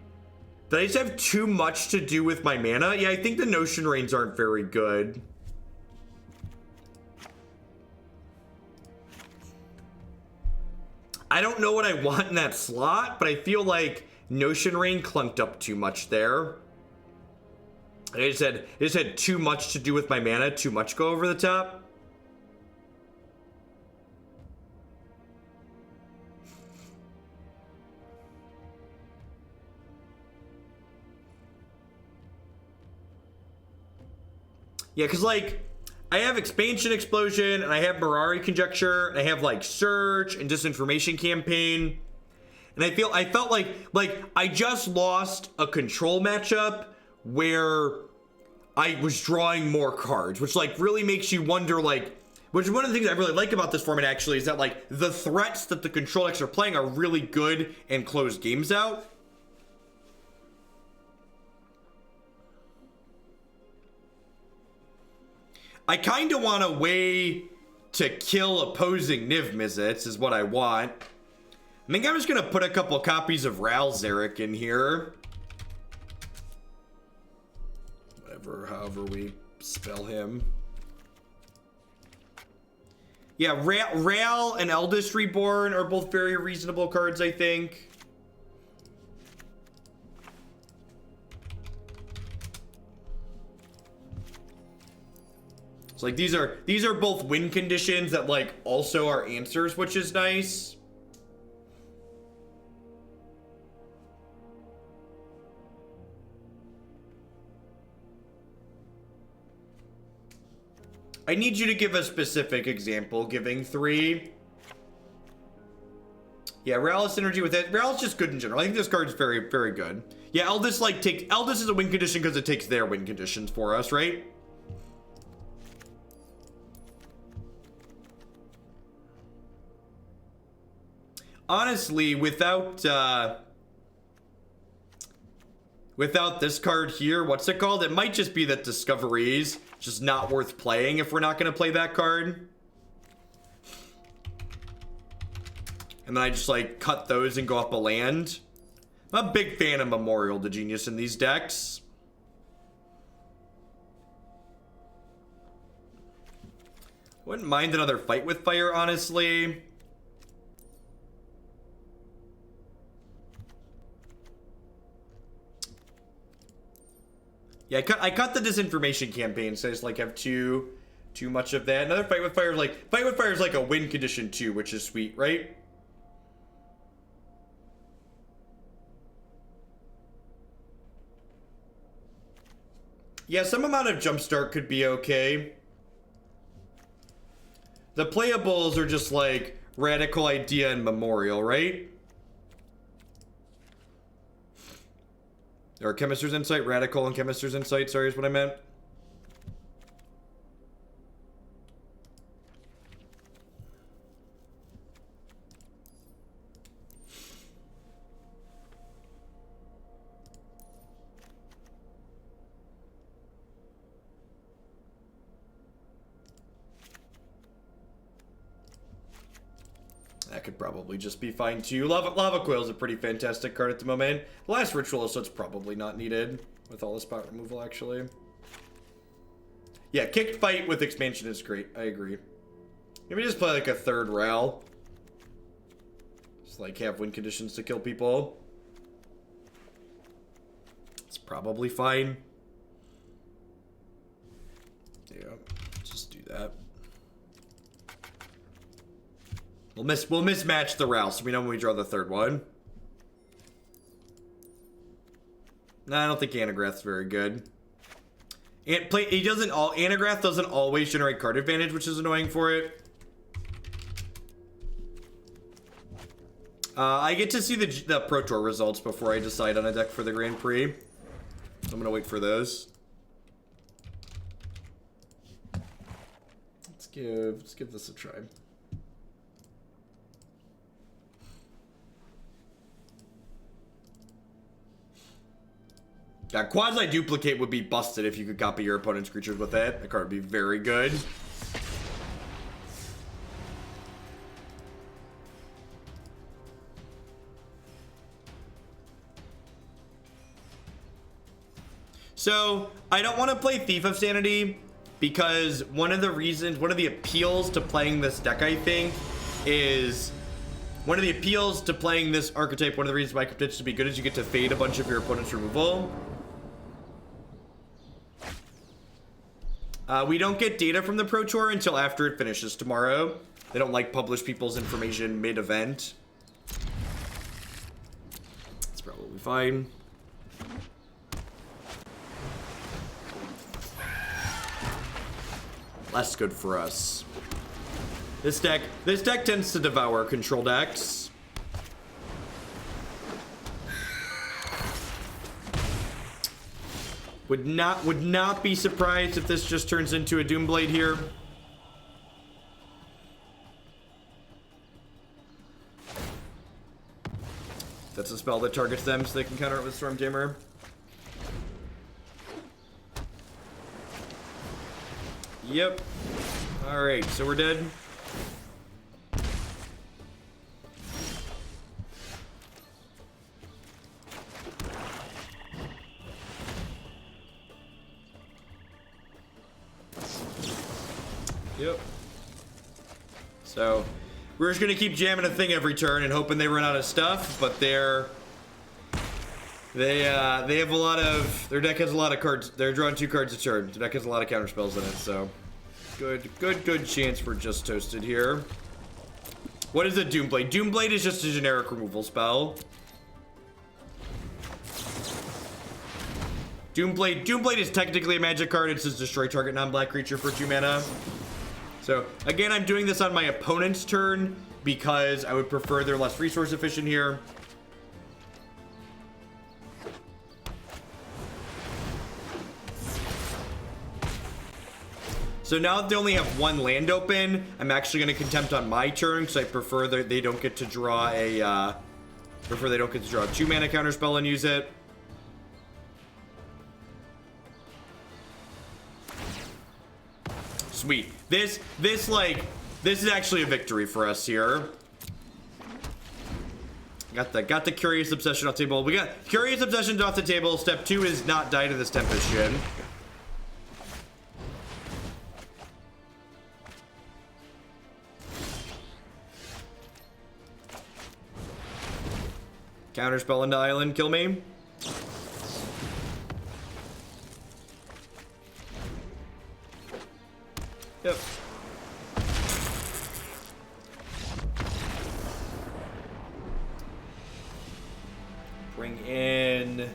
Did I just have too much to do with my mana? Yeah, I think the Notion Rains aren't very good. I don't know what I want in that slot, but I feel like Notion Rain clunked up too much there. I just had too much to do with my mana, too much go over the top. Yeah, because, like, I have Expansion Explosion, and I have Mirari Conjecture, and I have, like, Surge and Disinformation Campaign. And I felt like I just lost a control matchup where I was drawing more cards, which, like, really makes you wonder, like, which is one of the things I really like about this format, actually, is that, like, the threats that the control decks are playing are really good and close games out. I kind of want a way to kill opposing Niv Mizzets is what I want. I think I'm just going to put a couple copies of Ral Zarek in here. Whatever, however we spell him. Yeah, Ral and Eldest Reborn are both very reasonable cards, I think. So, like, these are both win conditions that, like, also are answers, which is nice. I need you to give a specific example, giving 3. Yeah, Ral synergy with it. Ral is just good in general. I think this card's very, very good. Yeah, Eldest, like, Eldest is a win condition because it takes their win conditions for us, right? Honestly, without this card here, what's it called? It might just be that Discovery's just not worth playing if we're not going to play that card. And then I just, like, cut those and go up a land. I'm a big fan of Memorial to Genius in these decks. Wouldn't mind another Fight with Fire, honestly. Yeah, I cut the Disinformation Campaign, so I just, like, have too much of that. Another Fight with Fire is like a win condition too, which is sweet, right? Yeah, some amount of Jumpstart could be okay. The playables are just, like, Radical Idea and Memorial, right? Or Chemist's Insight, Radical and Chemist's Insight, sorry, is what I meant. That could probably just be fine too. Lava Coil is a pretty fantastic card at the moment. The last Ritual of Soot's probably not needed with all the spot removal, actually. Yeah, kicked Fight with expansion is great. I agree. Maybe just play like a third Ral. Just like have win conditions to kill people. It's probably fine. Yeah, just do that. We'll mismatch the Ral, so we know when we draw the third one. No, I don't think Anagrath's very good. Anagrath doesn't always generate card advantage, which is annoying for it. I get to see the Pro Tour results before I decide on a deck for the Grand Prix. So I'm gonna wait for those. Let's give this a try. Yeah, Quasi-Duplicate would be busted if you could copy your opponent's creatures with it. The card would be very good. So I don't want to play Thief of Sanity because one of the appeals to playing this deck, I think, is one of the appeals to playing this archetype. One of the reasons why it continues to be good is you get to fade a bunch of your opponent's removal. We don't get data from the Pro Tour until after it finishes tomorrow. They don't like publish people's information mid-event. It's probably fine. Less good for us. This deck tends to devour control decks. Would not be surprised if this just turns into a Doomblade here. That's a spell that targets them so they can counter it with Stormtamer. Yep. Alright, so we're dead. Yep. So we're just gonna keep jamming a thing every turn and hoping they run out of stuff, but they have a lot of, their deck has a lot of cards. They're drawing 2 cards a turn. The deck has a lot of counter spells in it, so good chance we're just toasted here. What is a Doomblade? Doomblade is just a generic removal spell. Doomblade is technically a magic card. It says destroy target non-black creature for 2 mana. So again, I'm doing this on my opponent's turn because I would prefer they're less resource efficient here. So now that they only have 1 land open, I'm actually going to Contempt on my turn because I prefer that they don't get to draw a 2 mana counter spell and use it. Sweet. This is actually a victory for us here. Got the Curious Obsession off the table. We got Curious Obsession off the table. Step 2 is not die to this Tempest Shin. Counterspell into island, kill me. Yep. Bring in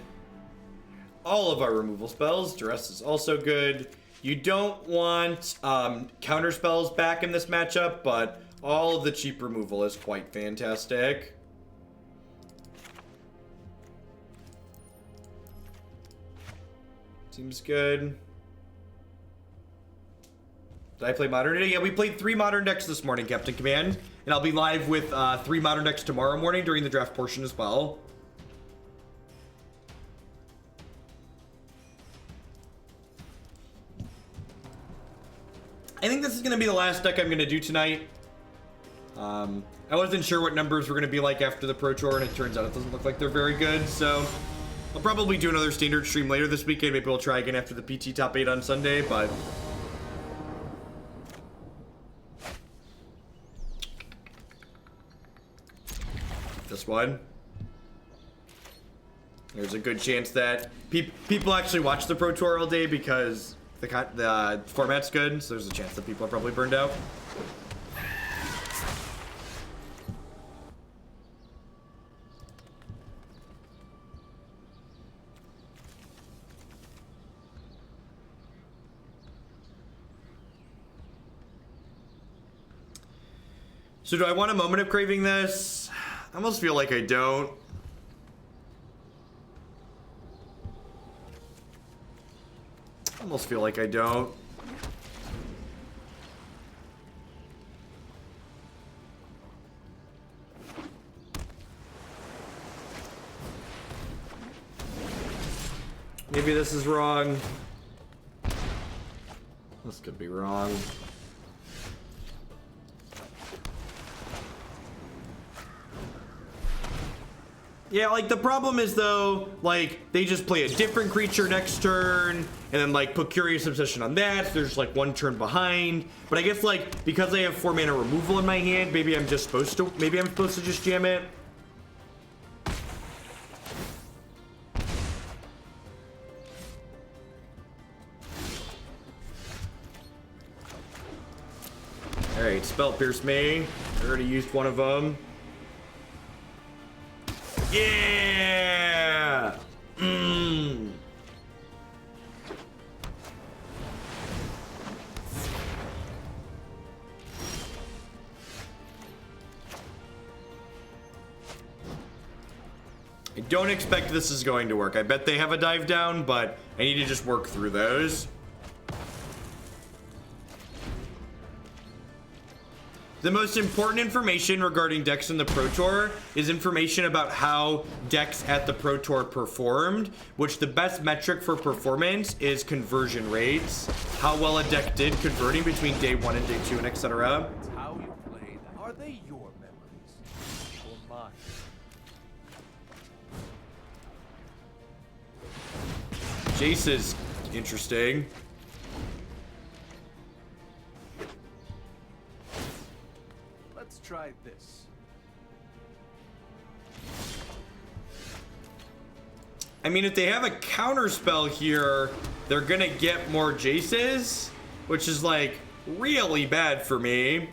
all of our removal spells. Duress is also good. You don't want counter spells back in this matchup, but all of the cheap removal is quite fantastic. Seems good. Did I play Modern today? Yeah, we played 3 Modern decks this morning, Captain Command. And I'll be live with 3 Modern decks tomorrow morning during the draft portion as well. I think this is going to be the last deck I'm going to do tonight. I wasn't sure what numbers were going to be like after the Pro Tour, and it turns out it doesn't look like they're very good, so I'll probably do another standard stream later this weekend. Maybe we'll try again after the PT Top 8 on Sunday, but this one, there's a good chance that people actually watch the Pro Tour all day because the format's good, so there's a chance that people are probably burned out. So do I want a Moment of Craving this? I almost feel like I don't. Almost feel like I don't. Maybe this is wrong. This could be wrong. Yeah, like, the problem is, though, like, they just play a different creature next turn, and then, like, put Curious Obsession on that, so there's, like, one turn behind. But I guess, like, because I have 4 mana removal in my hand, maybe I'm supposed to just jam it. Alright, Spell Pierce me. I already used one of them. Yeah! I don't expect this is going to work. I bet they have a dive down, but I need to just work through those. The most important information regarding decks in the Pro Tour is information about how decks at the Pro Tour performed, which the best metric for performance is conversion rates. How well a deck did converting between day 1 and day 2 and etc.
It's how you played. Are they your memories or mine?
Jace is interesting.
Let's try this.
I mean, if they have a counter spell here, they're gonna get more Jaces, which is like really bad for me.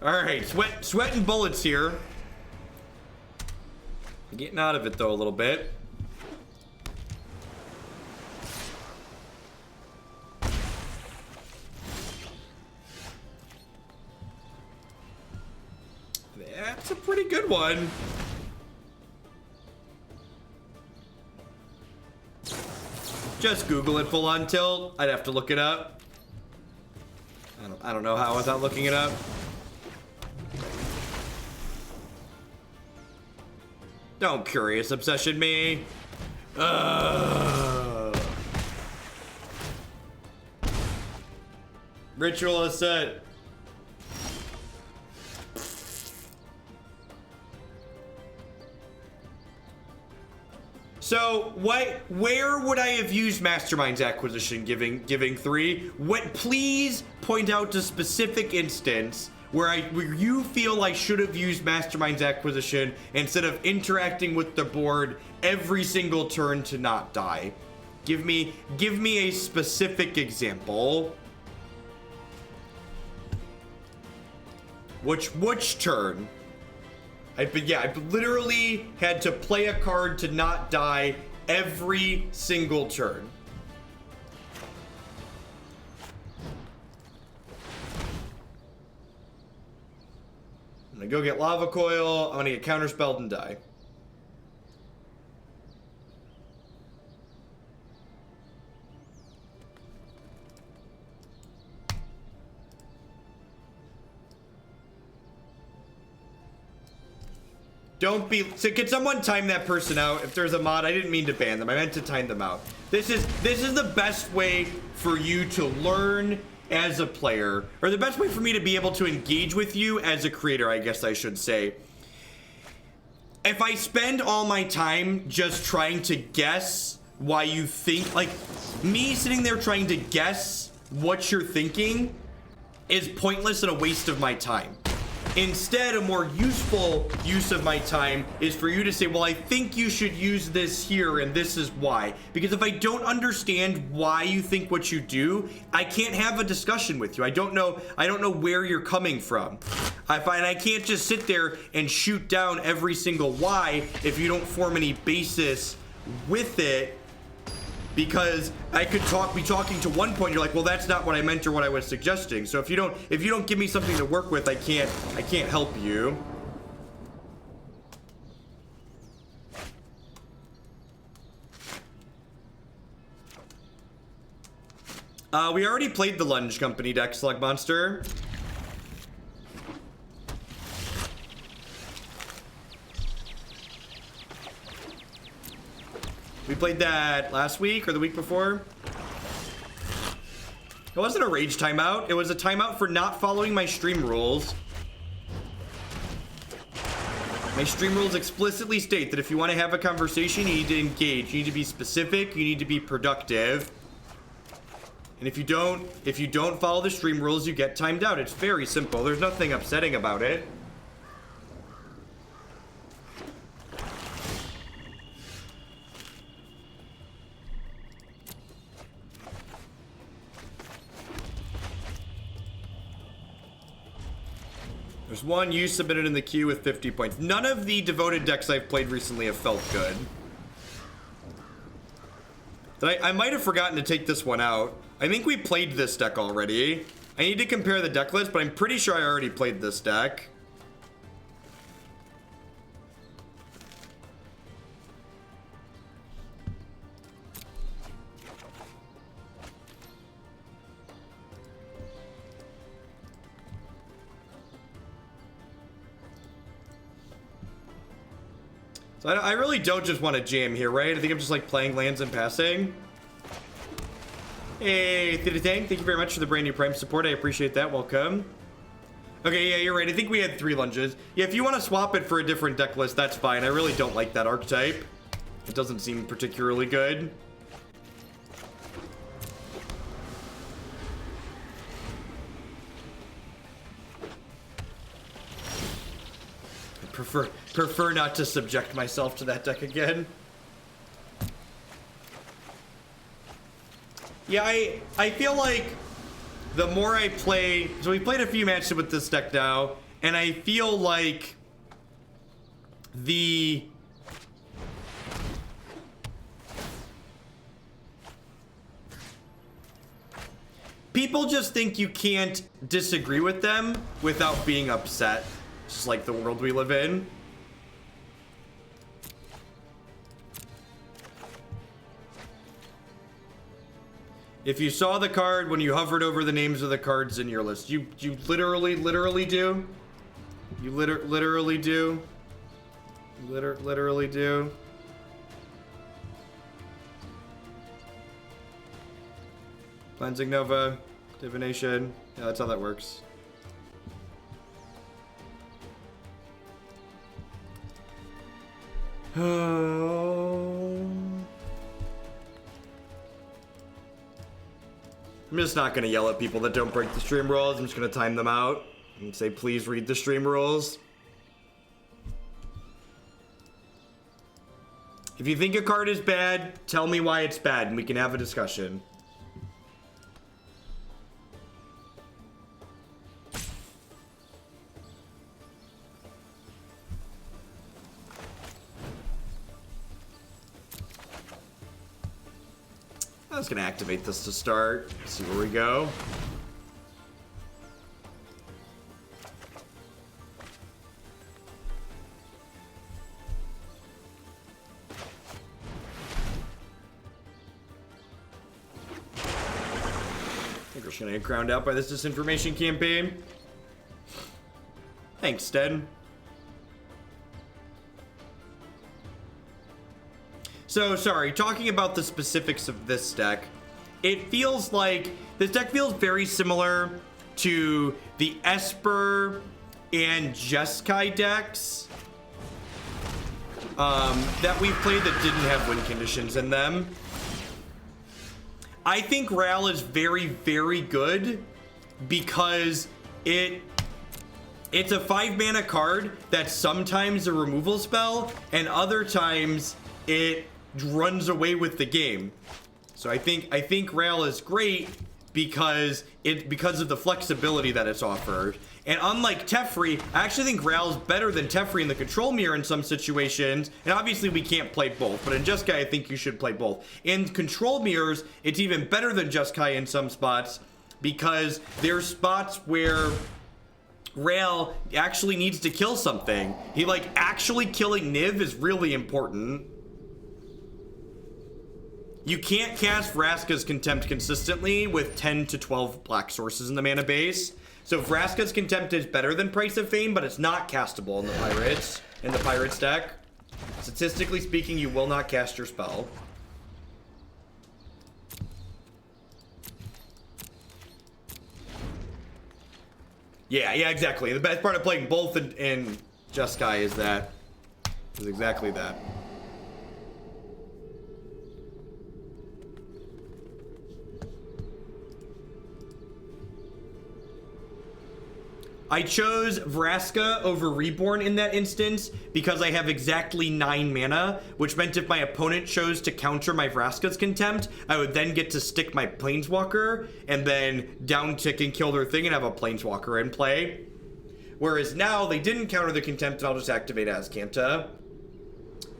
All right, sweat and bullets here. Getting out of it though a little bit. That's a pretty good one. Just Google it full on tilt. I'd have to look it up. I don't know how without looking it up. Don't Curious Obsession me. Ritual of Soot. So where would I have used Mastermind's acquisition giving 3? Please point out a specific instance where you feel I should have used Mastermind's acquisition instead of interacting with the board every single turn to not die. Give me a specific example. Which turn? I literally had to play a card to not die every single turn. I'm gonna go get Lava Coil. I'm gonna get counterspelled and die. So can someone time that person out? If there's a mod, I didn't mean to ban them. I meant to time them out. This is the best way for you to learn as a player, or the best way for me to be able to engage with you as a creator, I guess I should say. If I spend all my time just trying to guess why you think, like, me sitting there trying to guess what you're thinking is pointless and a waste of my time. Instead, a more useful use of my time is for you to say, well, I think you should use this here and this is why. Because if I don't understand why you think what you do, I can't have a discussion with you. I don't know where you're coming from. I find I can't just sit there and shoot down every single why if you don't form any basis with it. Because I could be talking to one point, you're like, well, that's not what I meant or what I was suggesting. So if you don't give me something to work with, I can't help you. We already played the Lunge Company deck, Slug Monster. We played that last week or the week before. It wasn't a rage timeout. It was a timeout for not following my stream rules. My stream rules explicitly state that if you want to have a conversation, you need to engage. You need to be specific. You need to be productive. And if you don't follow the stream rules, you get timed out. It's very simple. There's nothing upsetting about it. There's one you submitted in the queue with 50 points. None of the devoted decks I've played recently have felt good. I might have forgotten to take this one out. I think we played this deck already. I need to compare the deck list, but I'm pretty sure I already played this deck. So I really don't just want to jam here, right? I think I'm just like playing lands and passing. Hey, Thititang, thank you very much for the brand new Prime support. I appreciate that. Welcome. Okay, yeah, you're right. I think we had 3 lunges. Yeah, if you want to swap it for a different deck list, that's fine. I really don't like that archetype. It doesn't seem particularly good. Prefer not to subject myself to that deck again. Yeah, I feel like the more I play, so we played a few matches with this deck now, and I feel like the people just think you can't disagree with them without being upset. It's just like the world we live in. If you saw the card when you hovered over the names of the cards in your list, you literally do. You literally do. Literally do. Cleansing Nova, Divination. Yeah, that's how that works. I'm just not going to yell at people that don't break the stream rules. I'm just going to time them out and say, please read the stream rules. If you think a card is bad, tell me why it's bad and we can have a discussion. I was gonna activate this to start. See where we go. I think we're just gonna get ground out by this disinformation campaign. Thanks, Sten. So, sorry, talking about the specifics of this deck, it feels like this deck feels very similar to the Esper and Jeskai decks that we've played that didn't have win conditions in them. I think Ral is very, very good because it's a 5-mana card that's sometimes a removal spell and other times it runs away with the game. So I think Rail is great because of the flexibility that it's offered. And unlike Teferi, I actually think Rail's better than Teferi in the control mirror in some situations. And obviously we can't play both, but in Jeskai I think you should play both. In control mirrors, it's even better than Jeskai in some spots because there's spots where Rail actually needs to kill something. He actually killing Niv is really important. You can't cast Vraska's Contempt consistently with 10 to 12 black sources in the mana base. So Vraska's Contempt is better than Price of Fame, but it's not castable in the Pirates deck. Statistically speaking, you will not cast your spell. Yeah, exactly. The best part of playing both in Jeskai is exactly that. I chose Vraska over Reborn in that instance because I have exactly 9 mana, which meant if my opponent chose to counter my Vraska's Contempt, I would then get to stick my Planeswalker and then down tick and kill their thing and have a Planeswalker in play. Whereas now they didn't counter the Contempt and I'll just activate Azcanta.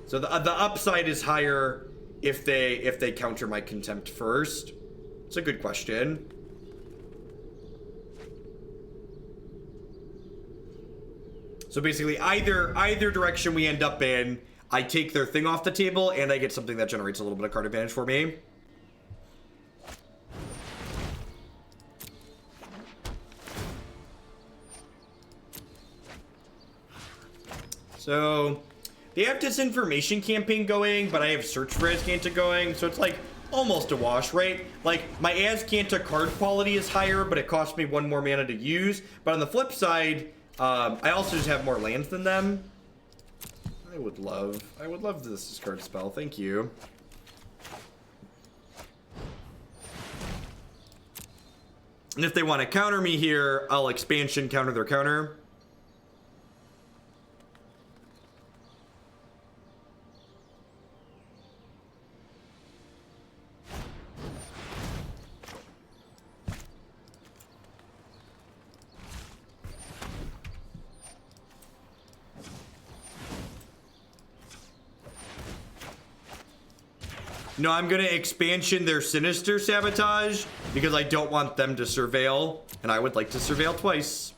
So the upside is higher if they counter my Contempt first. It's a good question. So basically, either direction we end up in, I take their thing off the table, and I get something that generates a little bit of card advantage for me. So, they have Disinformation campaign going, but I have Search for Azcanta going, so it's like almost a wash, right? Like, my Azcanta card quality is higher, but it costs me 1 more mana to use. But on the flip side, I also just have more lands than them. I would love this discard spell. Thank you. And if they want to counter me here, I'll expansion counter their counter. No, I'm gonna expansion their Sinister Sabotage because I don't want them to surveil, and I would like to surveil twice.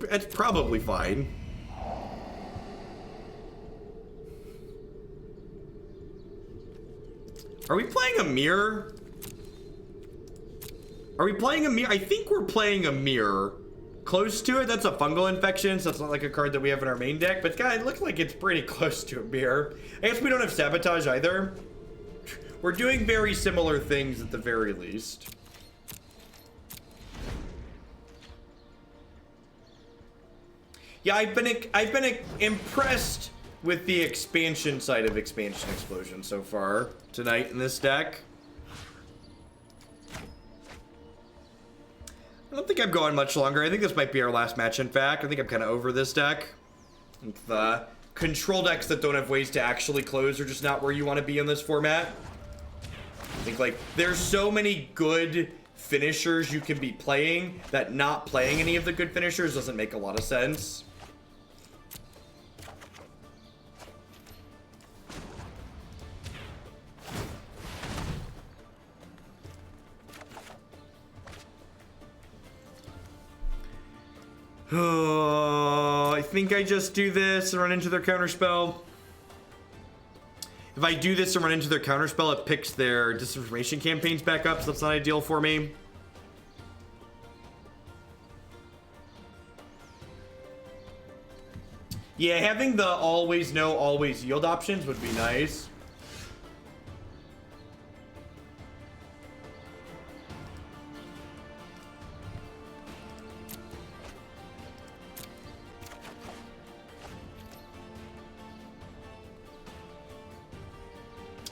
It's probably fine. Are we playing a mirror? Are we playing a mirror? I think we're playing a mirror. Close to it. That's a fungal infection, so it's not like a card that we have in our main deck. But God, it looks like it's pretty close to a mirror. I guess we don't have sabotage either. We're doing very similar things at the very least. Yeah, I've been impressed with the expansion side of Expansion Explosion so far tonight in this deck. I don't think I'm going much longer. I think this might be our last match, in fact. I think I'm kind of over this deck. The control decks that don't have ways to actually close are just not where you want to be in this format. I think, like, there's so many good finishers you can be playing that not playing any of the good finishers doesn't make a lot of sense. Oh, I think I just do this and run into their counterspell. If I do this and run into their counterspell, it picks their disinformation campaigns back up, so that's not ideal for me. Yeah, having the always no, always yield options would be nice.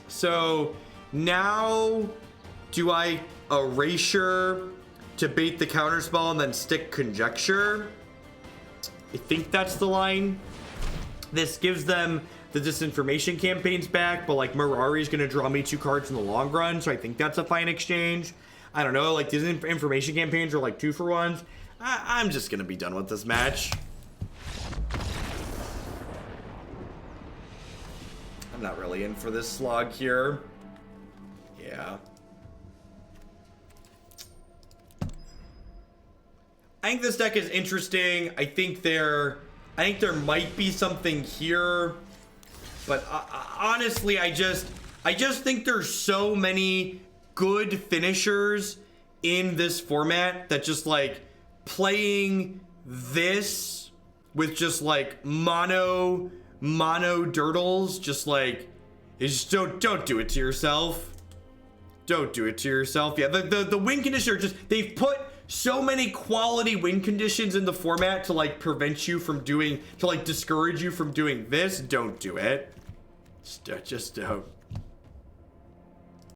So now, do I Erasure to bait the counterspell and then stick Conjecture? I think that's the line. This gives them the disinformation campaigns back, but like Mirari is going to draw me 2 cards in the long run, so I think that's a fine exchange. I don't know, like these information campaigns are like 2-for-1s. I'm just going to be done with this match. I'm not really in for this slog here. Yeah. I think this deck is interesting. I think there might be something here, but honestly, I just think there's so many good finishers in this format that just like playing this with just like mono dirtles, just like, you just don't do it to yourself. Don't do it to yourself. Yeah, the win conditioner, just, they've put so many quality win conditions in the format to like prevent you from doing, to like discourage you from doing this. Don't do it. Just don't.